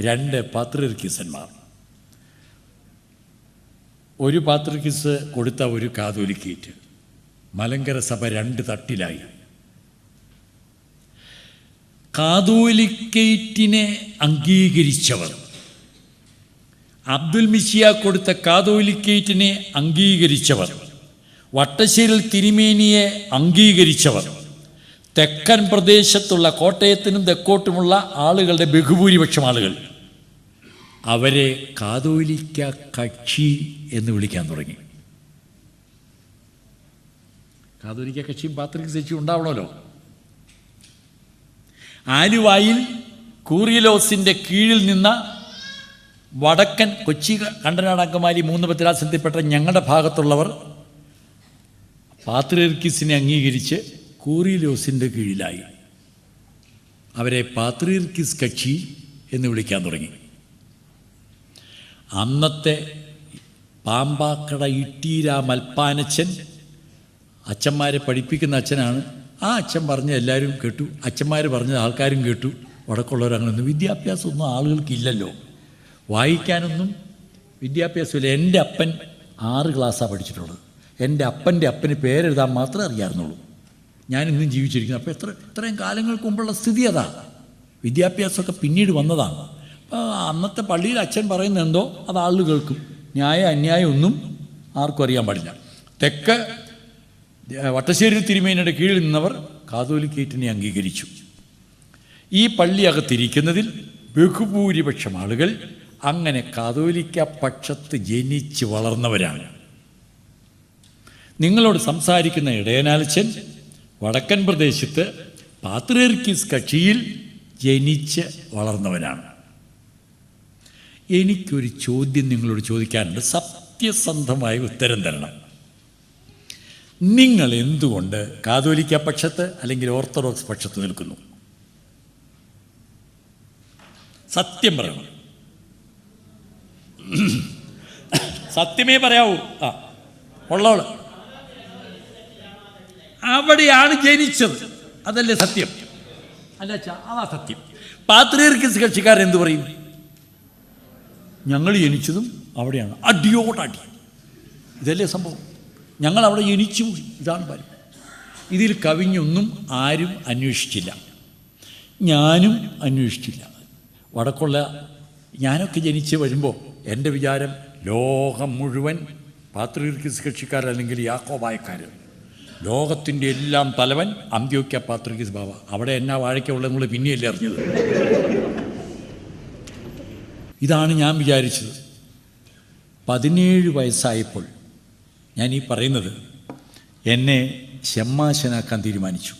2 പാത്രിയർക്കീസന്മാർ. ഒരു പാത്രിക്കീസ് കൊടുത്ത ഒരു കാതോലിക്കേറ്റ്. മലങ്കര സഭ 2 തട്ടിലായി. കാതോലിക്കേറ്റിനെ അംഗീകരിച്ചവർ, അബ്ദുൽ മിശിയ കൊടുത്ത കാതോലിക്കേറ്റിനെ അംഗീകരിച്ചവർ, വട്ടശ്ശേരിൽ തിരുമേനിയെ അംഗീകരിച്ചവർ, തെക്കൻ പ്രദേശത്തുള്ള കോട്ടയത്തിനും തെക്കോട്ടുമുള്ള ആളുകളുടെ ബഹുഭൂരിപക്ഷം ആളുകൾ അവരെ കാതോലിക്ക കക്ഷി എന്ന് വിളിക്കാൻ തുടങ്ങി. കാതോലിക്ക കക്ഷിയും പാത്രിക്കീസ് കക്ഷിയും ഉണ്ടാവണമല്ലോ. ആലുവായിൽ കൂറിലോസിൻ്റെ കീഴിൽ നിന്ന വടക്കൻ കൊച്ചി, കണ്ടനാട്, അങ്കമാലി 3 ഭദ്രാസനത്തിൽപ്പെട്ട ഞങ്ങളുടെ ഭാഗത്തുള്ളവർ പാത്രിയർക്കീസിനെ അംഗീകരിച്ച് കൂറിലോസിൻ്റെ കീഴിലായി. അവരെ പാത്രീർക്കിസ് കക്ഷി എന്ന് വിളിക്കാൻ തുടങ്ങി. അന്നത്തെ പാമ്പാക്കട ഇട്ടീര മൽപ്പാനച്ഛൻ അച്ഛന്മാരെ പഠിപ്പിക്കുന്ന അച്ഛനാണ്. ആ അച്ഛൻ പറഞ്ഞ എല്ലാവരും കേട്ടു, അച്ഛന്മാർ പറഞ്ഞ ആൾക്കാരും കേട്ടു. വടക്കുള്ളവരങ്ങനൊന്നും വിദ്യാഭ്യാസമൊന്നും ആളുകൾക്കില്ലല്ലോ, വായിക്കാനൊന്നും വിദ്യാഭ്യാസമില്ല. എൻ്റെ അപ്പൻ 6 ക്ലാസ്സാണ് പഠിച്ചിട്ടുള്ളത്. എൻ്റെ അപ്പൻ്റെ അപ്പന് പേരെഴുതാൻ മാത്രമേ അറിയാറുന്നുള്ളൂ. ഞാനിന്നും ജീവിച്ചിരിക്കുന്നു. അപ്പോൾ ഇത്രയും കാലങ്ങൾക്ക് മുമ്പുള്ള സ്ഥിതി അതാ. വിദ്യാഭ്യാസമൊക്കെ പിന്നീട് വന്നതാണ്. അപ്പോൾ അന്നത്തെ പള്ളിയിൽ അച്ഛൻ പറയുന്നത് എന്തോ അത് ആളുകൾ കേൾക്കും. ന്യായം അന്യായം ഒന്നും ആർക്കും അറിയാൻ പാടില്ല. തെക്ക് വട്ടശ്ശേരി തിരുമേനിയുടെ കീഴിൽ നിന്നവർ കാതോലിക്കേറ്റിനെ അംഗീകരിച്ചു. ഈ പള്ളിയകത്തിരിക്കുന്നതിൽ ബഹുഭൂരിപക്ഷം ആളുകൾ അങ്ങനെ കാതോലിക്ക പക്ഷത്ത് ജനിച്ച് വളർന്നവരാണ്. നിങ്ങളോട് സംസാരിക്കുന്ന ഇടയനാലച്ചൻ വടക്കൻ പ്രദേശത്ത് പാത്രീർക്കീസ് കക്ഷിയിൽ ജനിച്ച് വളർന്നവനാണ്. എനിക്കൊരു ചോദ്യം നിങ്ങളോട് ചോദിക്കാനുണ്ട്. സത്യസന്ധമായ ഉത്തരം തരണം. നിങ്ങൾ എന്തുകൊണ്ട് കാതോലിക്ക പക്ഷത്ത് അല്ലെങ്കിൽ ഓർത്തഡോക്സ് പക്ഷത്ത് നിൽക്കുന്നു? സത്യം പറയണം. സത്യമേ പറയാവൂ. ഉള്ളവള് അവിടെയാണ് ജനിച്ചത്, അതല്ലേ സത്യം? അല്ല അതാ സത്യം. പാത്രീർക്കീസ് കക്ഷിക്കാരെന്ത് പറയും? ഞങ്ങൾ ജനിച്ചതും അവിടെയാണ്. അടിയോടടി. ഇതല്ലേ സംഭവം? ഞങ്ങൾ അവിടെ ജനിച്ചു, ഇതാണ് കാര്യം. ഇതിൽ കവിഞ്ഞൊന്നും ആരും അന്വേഷിച്ചില്ല, ഞാനും അന്വേഷിച്ചില്ല. വടക്കുള്ള ഞാനൊക്കെ ജനിച്ച് വരുമ്പോൾ എൻ്റെ വിചാരം ലോകം മുഴുവൻ പാത്രീർക്കീസ് കക്ഷിക്കാരല്ലെങ്കിൽ യാക്കോബായക്കാർ, ലോകത്തിൻ്റെ എല്ലാം തലവൻ അന്ത്യോക്യ പാത്രീർക്കീസ് ബാവ. അവിടെ എന്നാ വാഴയ്ക്കുള്ളത് നമ്മൾ പിന്നെയല്ലേ അറിഞ്ഞത്. ഇതാണ് ഞാൻ വിചാരിച്ചത്. 17 വയസ്സായപ്പോൾ ഞാൻ ഈ പറയുന്നത് എന്നെ ഷമ്മാശനാക്കാൻ തീരുമാനിച്ചു.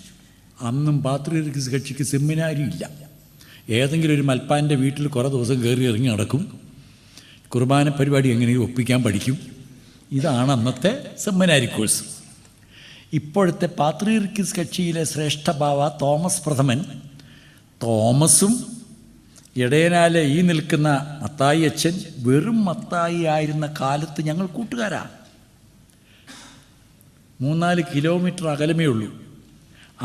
അന്നും പാത്രീർക്കീസ് കക്ഷിക്ക് സെമിനാരി ഇല്ല. ഏതെങ്കിലും ഒരു മൽപ്പാൻ്റെ വീട്ടിൽ കുറേ ദിവസം കയറി ഇറങ്ങി നടക്കും, കുർബാന പരിപാടി എങ്ങനെയും ഒപ്പിക്കാൻ പഠിക്കും. ഇതാണ് അന്നത്തെ സെമിനാരി കോഴ്സ്. ഇപ്പോഴത്തെ പാത്രീർക്കീസ് കക്ഷിയിലെ ശ്രേഷ്ഠഭാവ തോമസ് പ്രഥമൻ, തോമസും ഇടയനാലെ ഈ നിൽക്കുന്ന മത്തായി അച്ഛൻ വെറും മത്തായി ആയിരുന്ന കാലത്ത് ഞങ്ങൾ കൂട്ടുകാരാ. 3-4 കിലോമീറ്റർ അകലമേ ഉള്ളൂ.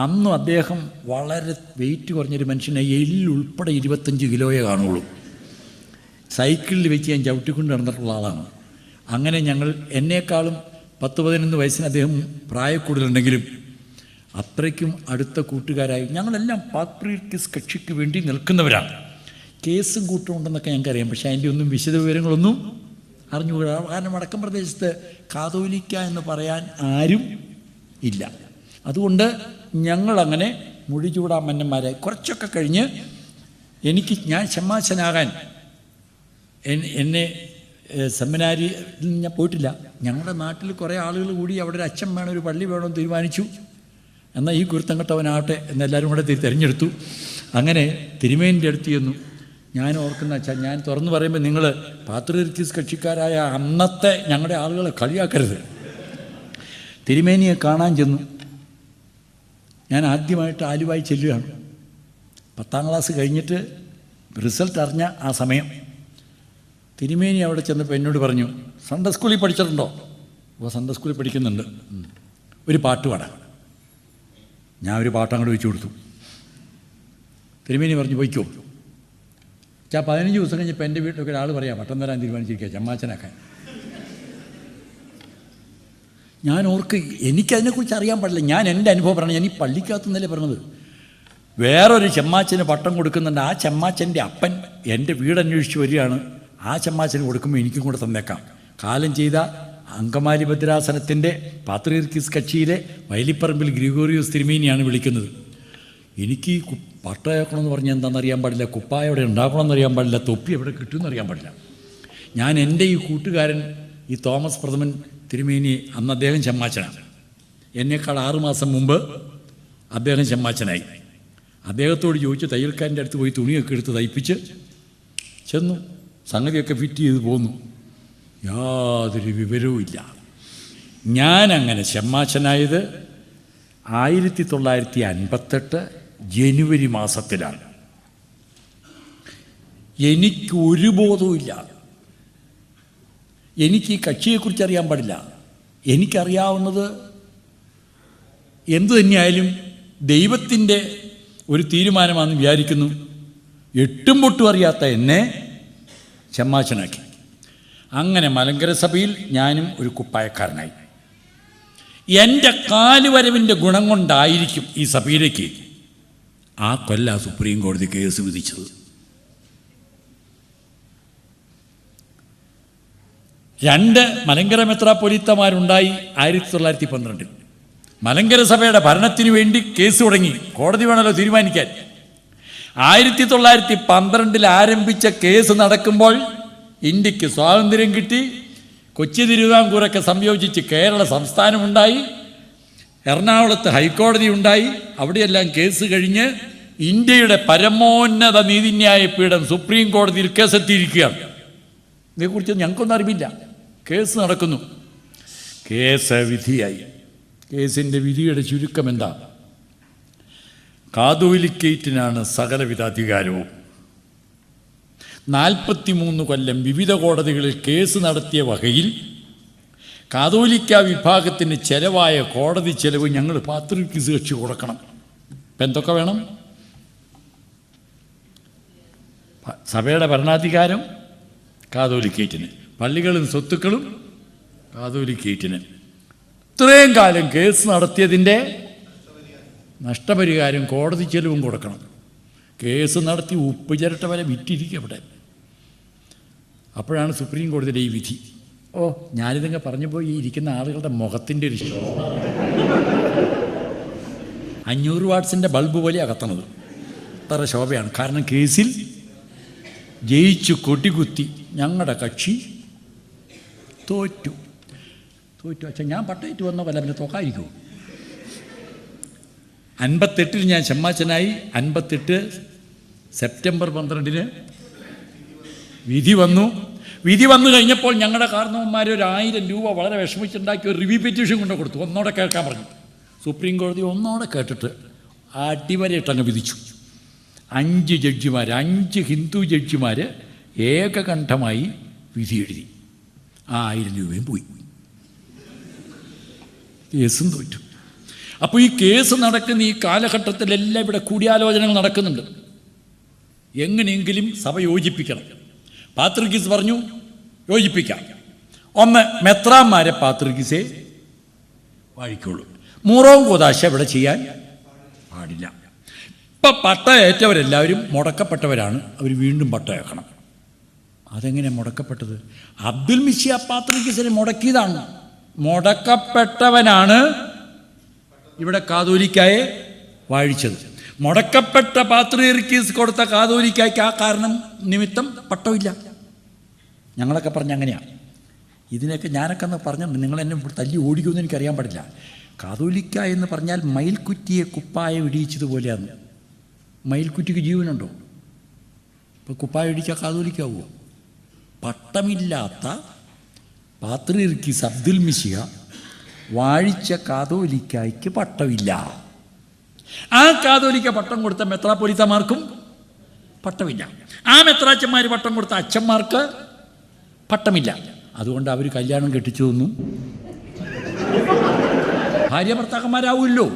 അന്നും അദ്ദേഹം വളരെ വെയിറ്റ് കുറഞ്ഞൊരു മനുഷ്യനെ, എല്ലുൾപ്പെടെ 25 കിലോയെ കാണുള്ളൂ. സൈക്കിളിൽ വെച്ച് ഞാൻ ചവിട്ടിക്കൊണ്ട് നടന്നിട്ടുള്ള ആളാണ്. അങ്ങനെ ഞങ്ങൾ എന്നേക്കാളും 10-11 വയസ്സിന് അദ്ദേഹം പ്രായക്കൂടുതലുണ്ടെങ്കിലും അത്രയ്ക്കും അടുത്ത കൂട്ടുകാരായി. ഞങ്ങളെല്ലാം പാത്രീർക്കീസ് കക്ഷിക്ക് വേണ്ടി നിൽക്കുന്നവരാണ്. കേസും കൂട്ടുമുണ്ടെന്നൊക്കെ ഞങ്ങൾക്കറിയാം, പക്ഷേ അതിൻ്റെ ഒന്നും വിശദ വിവരങ്ങളൊന്നും അറിഞ്ഞുകൂടാ. കാരണം വടക്കൻ പ്രദേശത്ത് കാതോലിക്ക എന്ന് പറയാൻ ആരും ഇല്ല. അതുകൊണ്ട് ഞങ്ങളങ്ങനെ മുടിചൂടാ മന്നന്മാരായി. കുറച്ചൊക്കെ കഴിഞ്ഞ് ഞാൻ ഷമ്മാശനാകാൻ എന്നെ സെമിനാരിയിൽ ഞാൻ പോയിട്ടില്ല. ഞങ്ങളുടെ നാട്ടിൽ കുറേ ആളുകൾ കൂടി അവിടെ ഒരു അച്ഛൻ വേണം, ഒരു പള്ളി വേണമെന്ന് തീരുമാനിച്ചു. എന്നാൽ ഈ കുരുത്തം കെട്ടവനാവട്ടെ എന്നെല്ലാവരും കൂടെ തിരഞ്ഞെടുത്തു. അങ്ങനെ തിരുമേനിൻ്റെ അടുത്ത് ചെന്നു. ഞാൻ ഓർക്കുന്ന അച്ഛൻ, ഞാൻ തുറന്നു പറയുമ്പോൾ നിങ്ങൾ പാത്രീർക്കീസ് കക്ഷിക്കാരായ അന്നത്തെ ഞങ്ങളുടെ ആളുകളെ കളിയാക്കരുത്. തിരുമേനിയെ കാണാൻ ചെന്നു. ഞാൻ ആദ്യമായിട്ട് ആലുവായി ചെല്ലുകയാണ്. 10ാം ക്ലാസ് കഴിഞ്ഞിട്ട് റിസൾട്ട് അറിഞ്ഞ ആ സമയം തിരുമേനി അവിടെ ചെന്നപ്പോൾ എന്നോട് പറഞ്ഞു, സൺഡേ സ്കൂളിൽ പഠിച്ചിട്ടുണ്ടോ? അപ്പോൾ സൺഡേ സ്കൂളിൽ പഠിക്കുന്നുണ്ട്, ഒരു പാട്ട് പാടാം. ഞാൻ ഒരു പാട്ട് അങ്ങോട്ട് വെച്ചു കൊടുത്തു. തിരുമേനി പറഞ്ഞു പോയിക്കോ. 15 ദിവസം കഴിഞ്ഞപ്പോൾ എൻ്റെ വീട്ടിലൊക്കെ ഒരാൾ പറയാം പട്ടം തരാൻ തീരുമാനിച്ചിരിക്കുക, ചമ്മാച്ചനാക്കാൻ. ഞാൻ എനിക്കതിനെക്കുറിച്ച് അറിയാൻ പാടില്ല. ഞാൻ എൻ്റെ അനുഭവം പറഞ്ഞു. ഞാൻ ഈ പള്ളിക്കകത്തുനിന്നല്ലേ പറഞ്ഞത്. വേറൊരു ചെമ്മാച്ചന് പട്ടം കൊടുക്കുന്നുണ്ട്. ആ ചെമ്മാച്ചൻ്റെ അപ്പൻ എൻ്റെ വീട് അന്വേഷിച്ച് വരികയാണ്. ആ ചെമ്മാച്ചന് കൊടുക്കുമ്പോൾ എനിക്കും കൂടെ തന്നേക്കാം. കാലം ചെയ്ത അങ്കമാലി ഭദ്രാസനത്തിൻ്റെ പാത്രീർക്കീസ് കക്ഷിയിലെ വയലിപ്പറമ്പിൽ ഗ്രിഗോറിയോസ് തിരുമേനിയാണ് വിളിക്കുന്നത്. എനിക്ക് പട്ടയാക്കണമെന്ന് പറഞ്ഞാൽ എന്താണെന്നറിയാൻ പാടില്ല, കുപ്പായ എവിടെ ഉണ്ടാക്കണമെന്ന് അറിയാൻ പാടില്ല, തൊപ്പി എവിടെ കിട്ടുമെന്ന് അറിയാൻ പാടില്ല. ഞാൻ എൻ്റെ ഈ കൂട്ടുകാരൻ ഈ തോമസ് പ്രഥമൻ തിരുമേനി, അന്ന് അദ്ദേഹം ചെമ്മാച്ചനാണ്. എന്നേക്കാൾ 6 മാസം മുമ്പ് അദ്ദേഹം ചെമ്മാച്ചനായി. അദ്ദേഹത്തോട് ചോദിച്ച് തയ്യൽക്കാരൻ്റെ അടുത്ത് പോയി തുണിയൊക്കെ എടുത്ത് തയ്പ്പിച്ച് ചെന്നു. സംഗതിയൊക്കെ ഫിറ്റ് ചെയ്ത് പോന്നു. യാതൊരു വിവരവും ഇല്ല. ഞാനങ്ങനെ ചെമ്മാച്ചനായത് 1958 ജനുവരി മാസത്തിലാണ്. എനിക്കൊരു ബോധവുമില്ല. എനിക്ക് ഈ കക്ഷിയെക്കുറിച്ച് അറിയാൻ പാടില്ല. എനിക്കറിയാവുന്നത് എന്തു തന്നെയായാലും ദൈവത്തിൻ്റെ ഒരു തീരുമാനമാണെന്ന് വിചാരിക്കുന്നു. എട്ടും പൊട്ടും അറിയാത്ത എന്നെ ചെമ്മാച്ചനാക്കി. അങ്ങനെ മലങ്കര സഭയിൽ ഞാനും ഒരു കുപ്പായക്കാരനായി. എൻ്റെ കാലുവരവിൻ്റെ ഗുണം കൊണ്ടായിരിക്കും ഈ സഭയിലേക്ക് ആ കൊല്ല സുപ്രീം കോടതി കേസ് വിധിച്ചത്. 2 മലങ്കര മെത്രാപ്പൊലീത്തമാരുണ്ടായി 1912. മലങ്കര സഭയുടെ ഭരണത്തിന് വേണ്ടി കേസ് തുടങ്ങി. കോടതി വേണമല്ലോ തീരുമാനിക്കാൻ. 1912 ആരംഭിച്ച കേസ് നടക്കുമ്പോൾ ഇന്ത്യക്ക് സ്വാതന്ത്ര്യം കിട്ടി. കൊച്ചി തിരുവിതാംകൂറൊക്കെ സംയോജിച്ച് കേരള സംസ്ഥാനമുണ്ടായി. എറണാകുളത്ത് ഹൈക്കോടതി ഉണ്ടായി. അവിടെയെല്ലാം കേസ് കഴിഞ്ഞ് ഇന്ത്യയുടെ പരമോന്നത നീതിന്യായ പീഠം സുപ്രീം കോടതിയിൽ കേസെത്തിയിരിക്കുകയാണ്. ഇതേക്കുറിച്ച് ഞങ്ങൾക്കൊന്നും അറിവില്ല. കേസ് നടക്കുന്നു. കേസ് വിധിയായി. കേസിൻ്റെ വിധിയുടെ ചുരുക്കം എന്താ? കാതോലിക്കേറ്റിനാണ് സകലവിധ അധികാരവും. 43 കൊല്ലം വിവിധ കോടതികളിൽ കേസ് നടത്തിയ വകയിൽ കാതോലിക്ക വിഭാഗത്തിന് ചെലവായ കോടതി ചെലവ് ഞങ്ങൾ പാത്രീർക്കീസ് കക്ഷി കൊടുക്കണം. ഇപ്പം എന്തൊക്കെ വേണം? സഭയുടെ ഭരണാധികാരം കാതോലിക്കേറ്റിന്, പള്ളികളും സ്വത്തുക്കളും കാതോലിക്കേറ്റിന്. ഇത്രയും കാലം കേസ് നടത്തിയതിൻ്റെ നഷ്ടപരിഹാരം കോടതി ചെലവും കൊടുക്കണം. കേസ് നടത്തി ഉപ്പ് ചിരട്ട വരെ വിറ്റിരിക്കുക അവിടെ. അപ്പോഴാണ് സുപ്രീം കോടതിയുടെ ഈ വിധി. ഞാനിതങ്ങ് പറഞ്ഞപ്പോൾ ഈ ഇരിക്കുന്ന ആളുകളുടെ മുഖത്തിൻ്റെ ഒരു 500 വാട്ട്സിൻ്റെ ബൾബ് പോലെ അകത്തണത്. അത്ര ശോഭയാണ്. കാരണം കേസിൽ ജയിച്ചു കൊടികുത്തി ഞങ്ങളുടെ കക്ഷി തോറ്റു. അച്ഛൻ ഞാൻ പട്ടയേറ്റ് വന്ന കൊല്ലം പിന്നെ തോക്കായിരിക്കുമോ? 58 ഞാൻ ചെമ്മാച്ചനായി. 58 സെപ്റ്റംബർ 12 വിധി വന്നു. വിധി വന്നു കഴിഞ്ഞപ്പോൾ ഞങ്ങളുടെ കാരണവന്മാർ ഒരു 1000 രൂപ വളരെ വിഷമിച്ചുണ്ടാക്കി ഒരു റിവ്യൂ പെറ്റീഷൻ കൊണ്ട് കൊടുത്തു. ഒന്നോടെ കേൾക്കാൻ പറഞ്ഞു. സുപ്രീം കോടതി ഒന്നോടെ കേട്ടിട്ട് അടിവരയിട്ടങ്ങ് വിധിച്ചു. 5 ജഡ്ജിമാർ, 5 ഹിന്ദു ജഡ്ജിമാർ ഏകകണ്ഠമായി വിധി എഴുതി. ആ 1000 രൂപയും പോയി. കേസും തോറ്റു. അപ്പോൾ ഈ കേസ് നടക്കുന്ന ഈ കാലഘട്ടത്തിലെല്ലാം ഇവിടെ കൂടിയാലോചനകൾ നടക്കുന്നുണ്ട്. എങ്ങനെയെങ്കിലും സഭ യോജിപ്പിക്കണം. പാത്രിക്കീസ് പറഞ്ഞു യോജിപ്പിക്കാം. ഒന്ന്, മെത്രാന്മാരെ പാത്രിക്കീസേ വാഴിക്കുള്ളൂ. മൂറോം കൂദാശ ഇവിടെ ചെയ്യാൻ പാടില്ല. ഇപ്പം പട്ടയേറ്റവരെല്ലാവരും മുടക്കപ്പെട്ടവരാണ്. അവർ വീണ്ടും പട്ടയേക്കണം. അതെങ്ങനെ മുടക്കപ്പെട്ടത്? അബ്ദുൽ മിശിഹ പാത്രിക്കീസിനെ മുടക്കിയതാണ്. മുടക്കപ്പെട്ടവനാണ് ഇവിടെ കാതോലിക്കായെ വാഴിച്ചത്. മുടക്കപ്പെട്ട പാത്രീർക്കീസ് കൊടുത്ത കാതോലിക്കായ്ക്ക് ആ കാരണം നിമിത്തം പട്ടമില്ല. ഞങ്ങളൊക്കെ പറഞ്ഞ അങ്ങനെയാണ്. ഇതിനൊക്കെ ഞാനൊക്കെ ഒന്ന് പറഞ്ഞിട്ടുണ്ട്. നിങ്ങളെന്നെ തല്ലി ഓടിക്കുമെന്ന് എനിക്കറിയാൻ പാടില്ല. കാതോലിക്ക എന്ന് പറഞ്ഞാൽ മയിൽക്കുറ്റിയെ കുപ്പായം ഇടിയിച്ചതുപോലെയാണ്. മയിൽക്കുറ്റിക്ക് ജീവനുണ്ടോ? ഇപ്പോൾ കുപ്പായം ഇടിച്ചാൽ കാതോലിക്കാവുമോ? പട്ടമില്ലാത്ത പാത്രീർക്കീസ് അബ്ദുൽ മിശിഹ വാഴിച്ച കാതോലിക്കായ്ക്ക് പട്ടമില്ല. ആ കാതോലിക്ക പട്ടം കൊടുത്ത മെത്രാപ്പൊലീത്തമാർക്കും പട്ടമില്ല. ആ മെത്രാച്ചന്മാർ പട്ടം കൊടുത്ത അച്ഛന്മാർക്ക് പട്ടമില്ല. അതുകൊണ്ട് അവർ കല്യാണം കെട്ടിച്ചതൊന്നും ഭാര്യ ഭർത്താക്കന്മാരാവുമല്ലോ.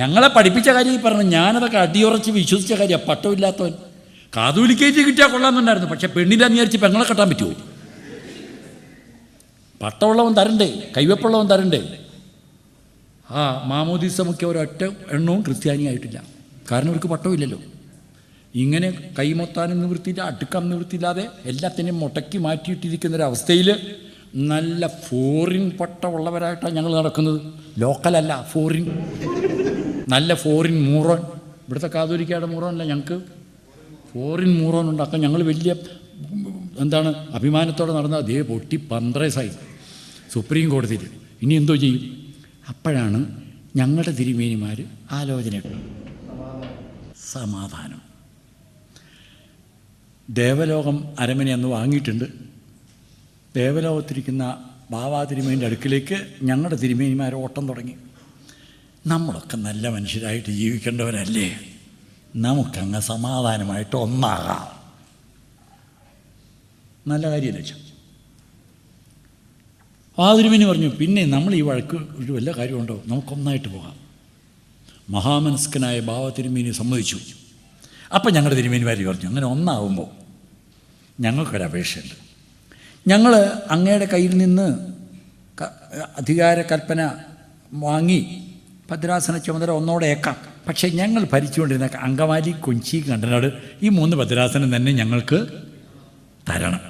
ഞങ്ങളെ പഠിപ്പിച്ച കാര്യം ഈ പറഞ്ഞു. ഞാനതൊക്കെ അടിയുറച്ച് വിശ്വസിച്ച കാര്യമാണ്. പട്ടമില്ലാത്തവൻ കാതോലിക്കേറ്റ് കിട്ടിയാൽ കൊള്ളാമെന്നുണ്ടായിരുന്നു. പക്ഷെ പെണ്ണില്ലാന്ന് വിചാരിച്ച് പെങ്ങളെ കെട്ടാൻ പറ്റുമോ? പട്ടമുള്ളവൻ തരണ്ടേ, കൈവപ്പുള്ളവൻ തരണ്ടേ. മാമോദീസ മുഖ്യ ഒരൊറ്റ എണ്ണവും ക്രിസ്ത്യാനിയായിട്ടില്ല. കാരണം അവർക്ക് പട്ടമില്ലല്ലോ. ഇങ്ങനെ കൈമൊത്താനും നിവൃത്തിയില്ല, അടുക്കാൻ നിവൃത്തിയില്ലാതെ എല്ലാത്തിനെയും മുടക്കി മാറ്റിയിട്ടിരിക്കുന്നൊരവസ്ഥയിൽ നല്ല ഫോറിൻ പട്ടമുള്ളവരായിട്ടാണ് ഞങ്ങൾ നടക്കുന്നത്. ലോക്കലല്ല, ഫോറിൻ. നല്ല ഫോറിൻ മൂറോൻ. ഇവിടുത്തെ കാതോലിക്കയുടെ മൂറോനല്ല, ഞങ്ങൾക്ക് ഫോറിൻ മൂറോൻ ഉണ്ടാക്കാൻ ഞങ്ങൾ വലിയ അഭിമാനത്തോടെ നടന്ന അതേ പൊട്ടി 12 സുപ്രീം കോടതിയിൽ. ഇനി എന്തോ ചെയ്യും? അപ്പോഴാണ് ഞങ്ങളുടെ തിരുമേനിമാർ ആലോചന. സമാധാനം. ദേവലോകം അരമന അന്ന് വാങ്ങിയിട്ടുണ്ട്. ദേവലോകത്തിരിക്കുന്ന ബാബാ തിരുമേനിൻ്റെ അടുക്കിലേക്ക് ഞങ്ങളുടെ തിരുമേനിമാർ ഓട്ടം തുടങ്ങി. നമ്മളൊക്കെ നല്ല മനുഷ്യരായിട്ട് ജീവിക്കേണ്ടവരല്ലേ, നമുക്കങ്ങ് സമാധാനമായിട്ട് ഒന്നാകാം. നല്ല കാര്യമല്ലേ വെച്ചാൽ തിരുമേനി പറഞ്ഞു, പിന്നെ നമ്മൾ ഈ വഴക്ക് ഒരു വല്ല കാര്യമുണ്ടോ, നമുക്കൊന്നായിട്ട് പോകാം. മഹാമനസ്കനായ ബാവ തിരുമേനി സമ്മതിച്ചു. അപ്പം ഞങ്ങളുടെ തിരുമേനിമാർ പറഞ്ഞു, അങ്ങനെ ഒന്നാകുമ്പോൾ ഞങ്ങൾക്കൊരപേക്ഷയുണ്ട്. ഞങ്ങൾ അങ്ങയുടെ കയ്യിൽ നിന്ന് അധികാര കൽപ്പന വാങ്ങി ഭദ്രാസന ചുമതല ഒന്നോടെ ഏക്കാം. പക്ഷേ ഞങ്ങൾ ഭരിച്ചുകൊണ്ടിരുന്ന അങ്കമാലി, കൊച്ചി, കണ്ടനാട് ഈ 3 ഭദ്രാസനം തന്നെ ഞങ്ങൾക്ക് തരണം.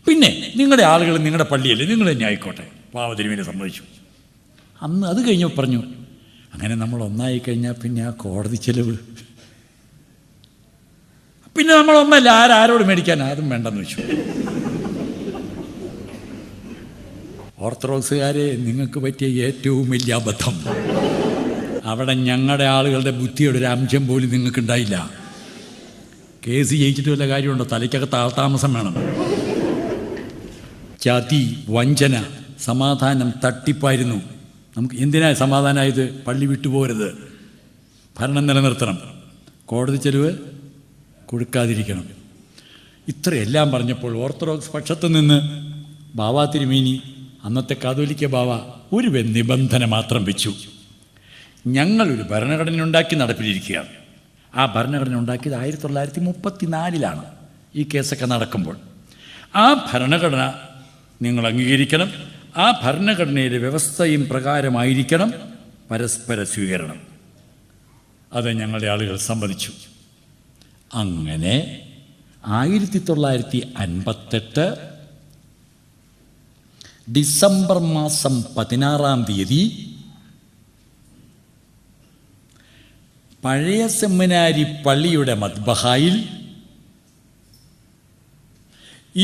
പിന്നെ നിങ്ങളുടെ ആളുകൾ നിങ്ങളുടെ പള്ളിയല്ലേ, നിങ്ങൾ തന്നെ ആയിക്കോട്ടെ. ബാവ തിരുമേനി സമ്മതിച്ചു. അന്ന് അത് കഴിഞ്ഞപ്പോൾ പറഞ്ഞു, അങ്ങനെ നമ്മൾ ഒന്നായി കഴിഞ്ഞാൽ പിന്നെ ആ കോടതി ചെലവ്, പിന്നെ നമ്മളൊന്നല്ല, ആരോട് മേടിക്കാൻ, അതും വേണ്ടെന്ന് വെച്ചു. ഓർത്തഡോക്സുകാരെ, നിങ്ങൾക്ക് പറ്റിയ ഏറ്റവും വലിയ അബദ്ധം, അവിടെ ഞങ്ങളുടെ ആളുകളുടെ ബുദ്ധിയുടെ ഒരു അംശം പോലും നിങ്ങൾക്കുണ്ടായില്ല. കേസ് ജയിച്ചിട്ട് വല്ല കാര്യമുണ്ടോ? തലയ്ക്കകത്ത് ആൾതാമസം വേണം. ചതി, വഞ്ചന, സമാധാനം തട്ടിപ്പായിരുന്നു. നമുക്ക് എന്തിനാ സമാധാനമായത്? പള്ളി വിട്ടുപോകരുത്, ഭരണം നിലനിർത്തണം, കോടതി ചെലവ് കൊടുക്കാതിരിക്കണം. ഇത്രയെല്ലാം പറഞ്ഞപ്പോൾ ഓർത്തഡോക്സ് പക്ഷത്തു നിന്ന് ബാവ തിരുമേനി, അന്നത്തെ കാതോലിക്ക ബാവ, ഒരു നിബന്ധന മാത്രം വെച്ചു. ഞങ്ങളൊരു ഭരണഘടന ഉണ്ടാക്കി നടപ്പിലിരിക്കുകയാണ്. ആ ഭരണഘടന ഉണ്ടാക്കിയത് 1934 ഈ കേസൊക്കെ നടക്കുമ്പോൾ. ആ ഭരണഘടന നിങ്ങൾ അംഗീകരിക്കണം. ആ ഭരണഘടനയിലെ വ്യവസ്ഥയും പ്രകാരമായിരിക്കണം പരസ്പര സ്വീകരണം. അത് ഞങ്ങളുടെ ആളുകൾ സമ്മതിച്ചു. അങ്ങനെ 1958 ഡിസംബർ മാസം 16-ാം തീയതി പഴയ സെമിനാരി പള്ളിയുടെ മദ്ബഹായിൽ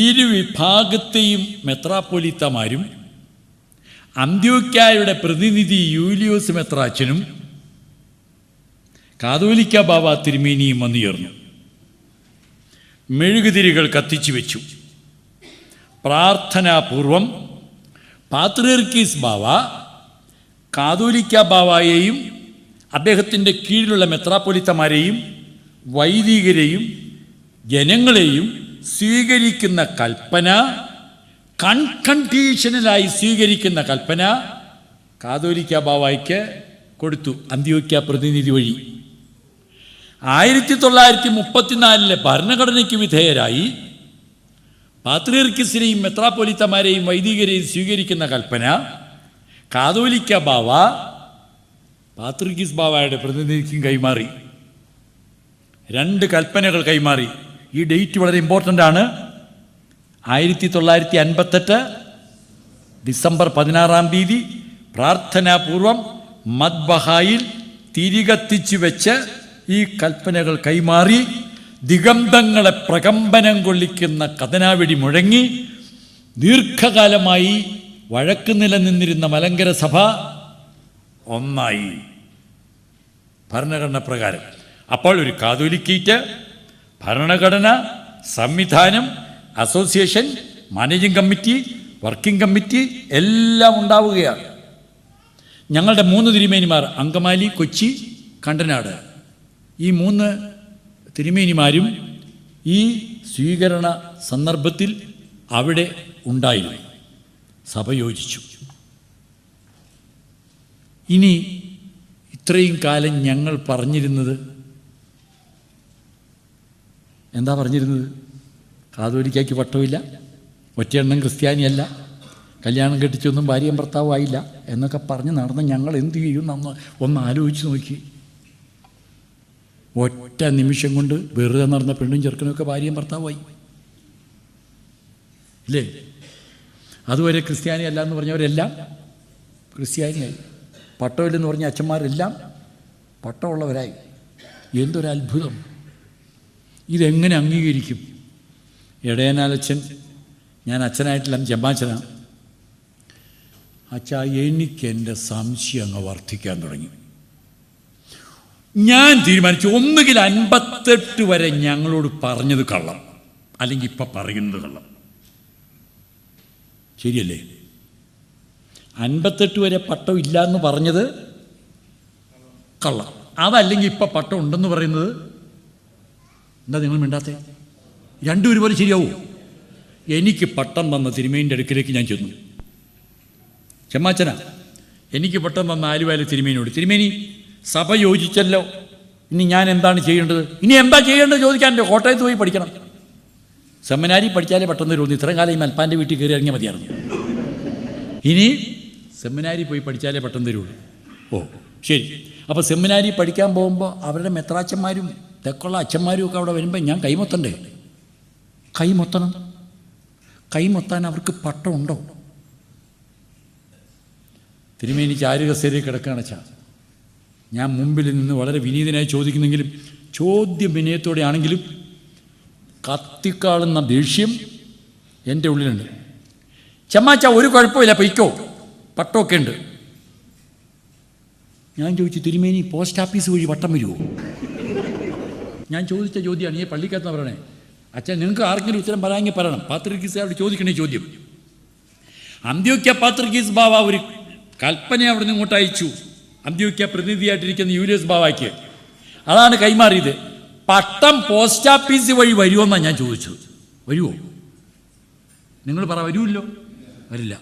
ഇരുവിഭാഗത്തെയും മെത്രാപ്പൊലീത്തമാരും അന്ത്യോക്യായുടെ പ്രതിനിധി യൂലിയോസ് മെത്രാച്ചനും കാതോലിക്ക ബാവ തിരുമേനിയും വന്നു ചേർന്നു. മെഴുകുതിരികൾ കത്തിച്ചു വെച്ചു. പ്രാർത്ഥനാപൂർവം പാത്രിയർക്കീസ് ബാവ കാതോലിക്ക ബാവയെയും അദ്ദേഹത്തിൻ്റെ കീഴിലുള്ള മെത്രാപ്പൊലീത്തമാരെയും വൈദികരെയും ജനങ്ങളെയും സ്വീകരിക്കുന്ന കൽപ്പന, കൺകണ്ടീഷണലായി സ്വീകരിക്കുന്ന കൽപ്പന കാതോലിക്ക ബാവയ്ക്ക് കൊടുത്തു, അന്ത്യോക്യ പ്രതിനിധി വഴി. 1934 ഭരണഘടനയ്ക്ക് വിധേയരായി പാത്രിയർക്കീസിനെയും മെത്രാപ്പൊലീത്തമാരെയും വൈദികരെയും സ്വീകരിക്കുന്ന കൽപ്പന കാതോലിക്ക ബാവ പാത്രിയർക്കീസ് ബാവയുടെ പ്രതിനിധിക്കും കൈമാറി. 2 കൽപ്പനകൾ കൈമാറി. ഈ ഡേറ്റ് വളരെ ഇമ്പോർട്ടൻ്റ് ആണ്. 1958 ഡിസംബർ 16-ാം തീയതി പ്രാർത്ഥനാപൂർവം മദ്ബഹായിൽ തിരികത്തിച്ചു വെച്ച് ഈ കൽപ്പനകൾ കൈമാറി. ദിഗന്ധങ്ങളെ പ്രകമ്പനം കൊള്ളിക്കുന്ന കഥനാവെടി മുഴങ്ങി. ദീർഘകാലമായി വഴക്ക് നിലനിന്നിരുന്ന മലങ്കര സഭ ഒന്നായി ഭരണഘടന പ്രകാരം. അപ്പോൾ ഒരു കാതോലിക്കയ്ക്ക് ഭരണഘടന, സംവിധാനം, association, managing committee, working committee എല്ലാം ഉണ്ടാവുകയാണ്. ഞങ്ങളുടെ 3 തിരുമേനിമാർ അങ്കമാലി, കൊച്ചി, കണ്ടനാട്, ഈ 3 തിരുമേനിമാരും ഈ സ്വീകരണ സന്ദർഭത്തിൽ അവിടെ ഉണ്ടായിരുന്നു. സഭ യോജിച്ചു. ഇനി ഇത്രയും കാലം ഞങ്ങൾ പറഞ്ഞിരുന്നത് എന്താ പറഞ്ഞിരുന്നത്? കാതോലിക്കയ്ക്ക് പട്ടമില്ല, ഒറ്റയെണ്ണം ക്രിസ്ത്യാനിയല്ല, കല്യാണം കെട്ടിച്ചൊന്നും ഭാര്യയും ഭർത്താവും ആയില്ല എന്നൊക്കെ പറഞ്ഞ് നടന്ന് ഞങ്ങൾ എന്ത് ചെയ്യും ഒന്ന് ആലോചിച്ച് നോക്കി. ഒറ്റ നിമിഷം കൊണ്ട് വെറുതെ നടന്ന പെണ്ണും ചെറുക്കനൊക്കെ ഭാര്യയും ഭർത്താവുമായി ഇല്ലേ? അതുവരെ ക്രിസ്ത്യാനി അല്ല എന്ന് പറഞ്ഞവരെല്ലാം ക്രിസ്ത്യാനിയായി. പട്ടമില്ലെന്ന് പറഞ്ഞ അച്ഛന്മാരെല്ലാം പട്ടമുള്ളവരായി. എന്തൊരത്ഭുതം! ഇതെങ്ങനെ അംഗീകരിക്കും? ഇടയനാലച്ഛൻ, ഞാൻ അച്ഛനായിട്ടില്ല, ജമ്മാച്ചനാണ്. അച്ഛാ, എനിക്ക് എൻ്റെ സംശയം അങ്ങ് വർദ്ധിക്കാൻ തുടങ്ങി. ഞാൻ തീരുമാനിച്ചു, ഒന്നുകിൽ 58 വരെ ഞങ്ങളോട് പറഞ്ഞത് കള്ളം, അല്ലെങ്കിൽ ഇപ്പം പറയുന്നത് കള്ളം. ശരിയല്ലേ? 58 വരെ പട്ടം ഇല്ല എന്ന് പറഞ്ഞത് കള്ളം. അതല്ലെങ്കിൽ ഇപ്പം പട്ടം ഉണ്ടെന്ന് പറയുന്നത് എന്താ നിങ്ങൾ മിണ്ടാത്തേ? രണ്ടും ഒരുപോലെ ശരിയാവൂ? എനിക്ക് പട്ടം തന്ന തിരുമേനിൻ്റെ അടുക്കിലേക്ക് ഞാൻ ചെന്നു. ചെമ്മാച്ചന എനിക്ക് പട്ടം തന്ന ആലുവാല തിരുമേനിയോട്, തിരുമേനി സഭ യോജിച്ചല്ലോ, ഇനി ഞാൻ എന്താണ് ചെയ്യേണ്ടത്? ഇനി എന്താ ചെയ്യേണ്ടത് ചോദിക്കാനല്ലോ, കോട്ടയത്ത് പോയി പഠിക്കണം. സെമിനാരി പഠിച്ചാലേ പട്ടം തരുള്ളൂ. ഇത്രയും കാലം ഈ മൽപ്പാൻ്റെ വീട്ടിൽ കയറി ഇറങ്ങിയാൽ മതിയായിരുന്നു. ഇനി സെമിനാരി പോയി പഠിച്ചാലേ പട്ടം തരുള്ളൂ. ഓ ശരി. അപ്പോൾ സെമിനാരി പഠിക്കാൻ പോകുമ്പോൾ അവരുടെ മെത്രാച്ചന്മാരും തെക്കുള്ള അച്ഛന്മാരും ഒക്കെ അവിടെ വരുമ്പോൾ ഞാൻ കൈമൊത്തണ്ടേ? കൈമൊത്തണം. കൈമൊത്താൻ അവർക്ക് പട്ടം ഉണ്ടോ? തിരുമേനി ചാരുകസേരയിൽ കിടക്കുകയാണ് അച്ഛാ. ഞാൻ മുമ്പിൽ നിന്ന് വളരെ വിനീതനായി ചോദിക്കുന്നെങ്കിലും ചോദ്യം വിനയത്തോടെ ആണെങ്കിലും കത്തിക്കാളുന്ന ദേഷ്യം എൻ്റെ ഉള്ളിലുണ്ട്. ചെമ്മാച്ച ഒരു കുഴപ്പമില്ല, പൊയ്ക്കോ, പട്ടമൊക്കെ ഉണ്ട്. ഞാൻ ചോദിച്ചു, തിരുമേനി പോസ്റ്റ് ഓഫീസ് വഴി പട്ടം വരുമോ? ഞാൻ ചോദിച്ച ചോദ്യമാണ്. ഈ പള്ളിക്കകത്ത് പറയണേ അച്ഛൻ, നിങ്ങൾക്ക് ആർക്കെങ്കിലും ഉത്തരം പറയാമെങ്കിൽ പറയണം. പാത്രിക്കീസുകാരോട് ചോദിക്കണേ ചോദ്യം. അന്ത്യോക്യ പാത്രിക്കീസ് ബാവ ഒരു കൽപ്പന അവിടെ നിന്ന് ഇങ്ങോട്ട് അയച്ചു. അന്ത്യോക്യ പ്രതിനിധിയായിട്ടിരിക്കുന്ന യൂലിയസ് ബാവയ്ക്ക് അതാണ് കൈമാറിയത്. പട്ടം പോസ്റ്റ് ഓഫീസ് വഴി വരുമെന്നാണ് ഞാൻ ചോദിച്ചത്. വരുമോ? നിങ്ങൾ പറ, വരുമല്ലോ? വരില്ല.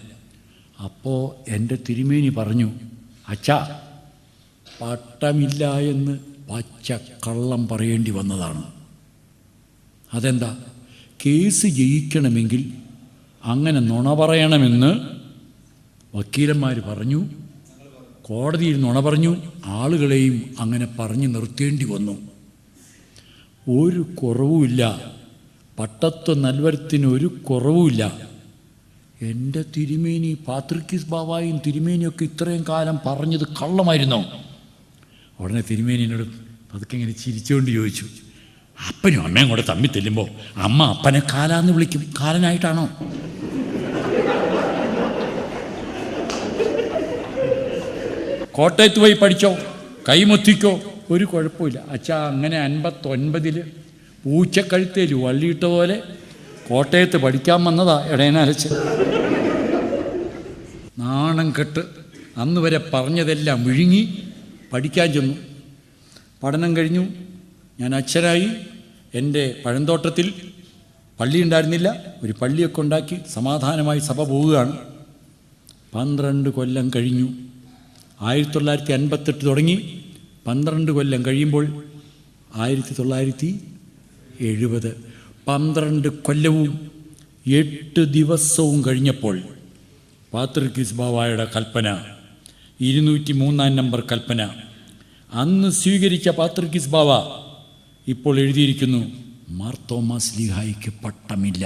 അപ്പോൾ എൻ്റെ തിരുമേനി പറഞ്ഞു, അച്ഛാ പട്ടമില്ല എന്ന് പച്ച കള്ളം പറയേണ്ടി വന്നതാണ്. അതെന്താ? കേസ് ജയിക്കണമെങ്കിൽ അങ്ങനെ നുണ പറയണമെന്ന് വക്കീലന്മാർ പറഞ്ഞു, കോടതിയിൽ നുണ പറഞ്ഞു, ആളുകളെയും അങ്ങനെ പറഞ്ഞു നിർത്തേണ്ടി വന്നു. ഒരു കുറവുമില്ല, പട്ടത്വ നൽവരത്തിന് ഒരു കുറവുമില്ല. എൻ്റെ തിരുമേനി പാത്രിക്കീസ് ബാവായും തിരുമേനിയൊക്കെ ഇത്രയും കാലം പറഞ്ഞത് കള്ളമായിരുന്നോ? ഉടനെ തിരുമേനിയോട് പതുക്കെ ഇങ്ങനെ ചിരിച്ചുകൊണ്ട് ചോദിച്ചു, അപ്പനും അമ്മയും കൂടെ തമ്മിൽ തെല്ലുമ്പോൾ അമ്മ അപ്പനെ കാലാന്ന് വിളിക്കും, കാലനായിട്ടാണോ? കോട്ടയത്ത് പോയി പഠിച്ചോ, കൈമൊത്തിക്കോ, ഒരു കുഴപ്പമില്ല. അച്ഛാ അങ്ങനെ 59 പൂച്ചക്കഴുത്തേൽ വള്ളിയിട്ട പോലെ കോട്ടയത്ത് പഠിക്കാൻ വന്നതാ ഇടയനരച്ച്. നാണം കെട്ട് അന്ന് വരെ പറഞ്ഞതെല്ലാം വിഴുങ്ങി പഠിക്കാൻ ചെന്നു. പഠനം കഴിഞ്ഞു. ഞാൻ അച്ഛനായി. എൻ്റെ പഴന്തോട്ടത്തിൽ പള്ളി ഉണ്ടായിരുന്നില്ല, ഒരു പള്ളിയൊക്കെ ഉണ്ടാക്കി സമാധാനമായി സഭ പോവുകയാണ്. 12 കൊല്ലം കഴിഞ്ഞു. 1958 തുടങ്ങി 12 കൊല്ലം കഴിയുമ്പോൾ 1970, 12 കൊല്ലവും 8 ദിവസവും കഴിഞ്ഞപ്പോൾ പാത്രിക്കീസ് ബാവായുടെ കൽപ്പന, 203 നമ്പർ കൽപ്പന, അന്ന് സ്വീകരിച്ച പാത്രിക്കീസ് ബാവ ഇപ്പോൾ എഴുതിയിരിക്കുന്നു, മാർ തോമാ ശ്ലീഹായ്ക്ക് പട്ടമില്ല.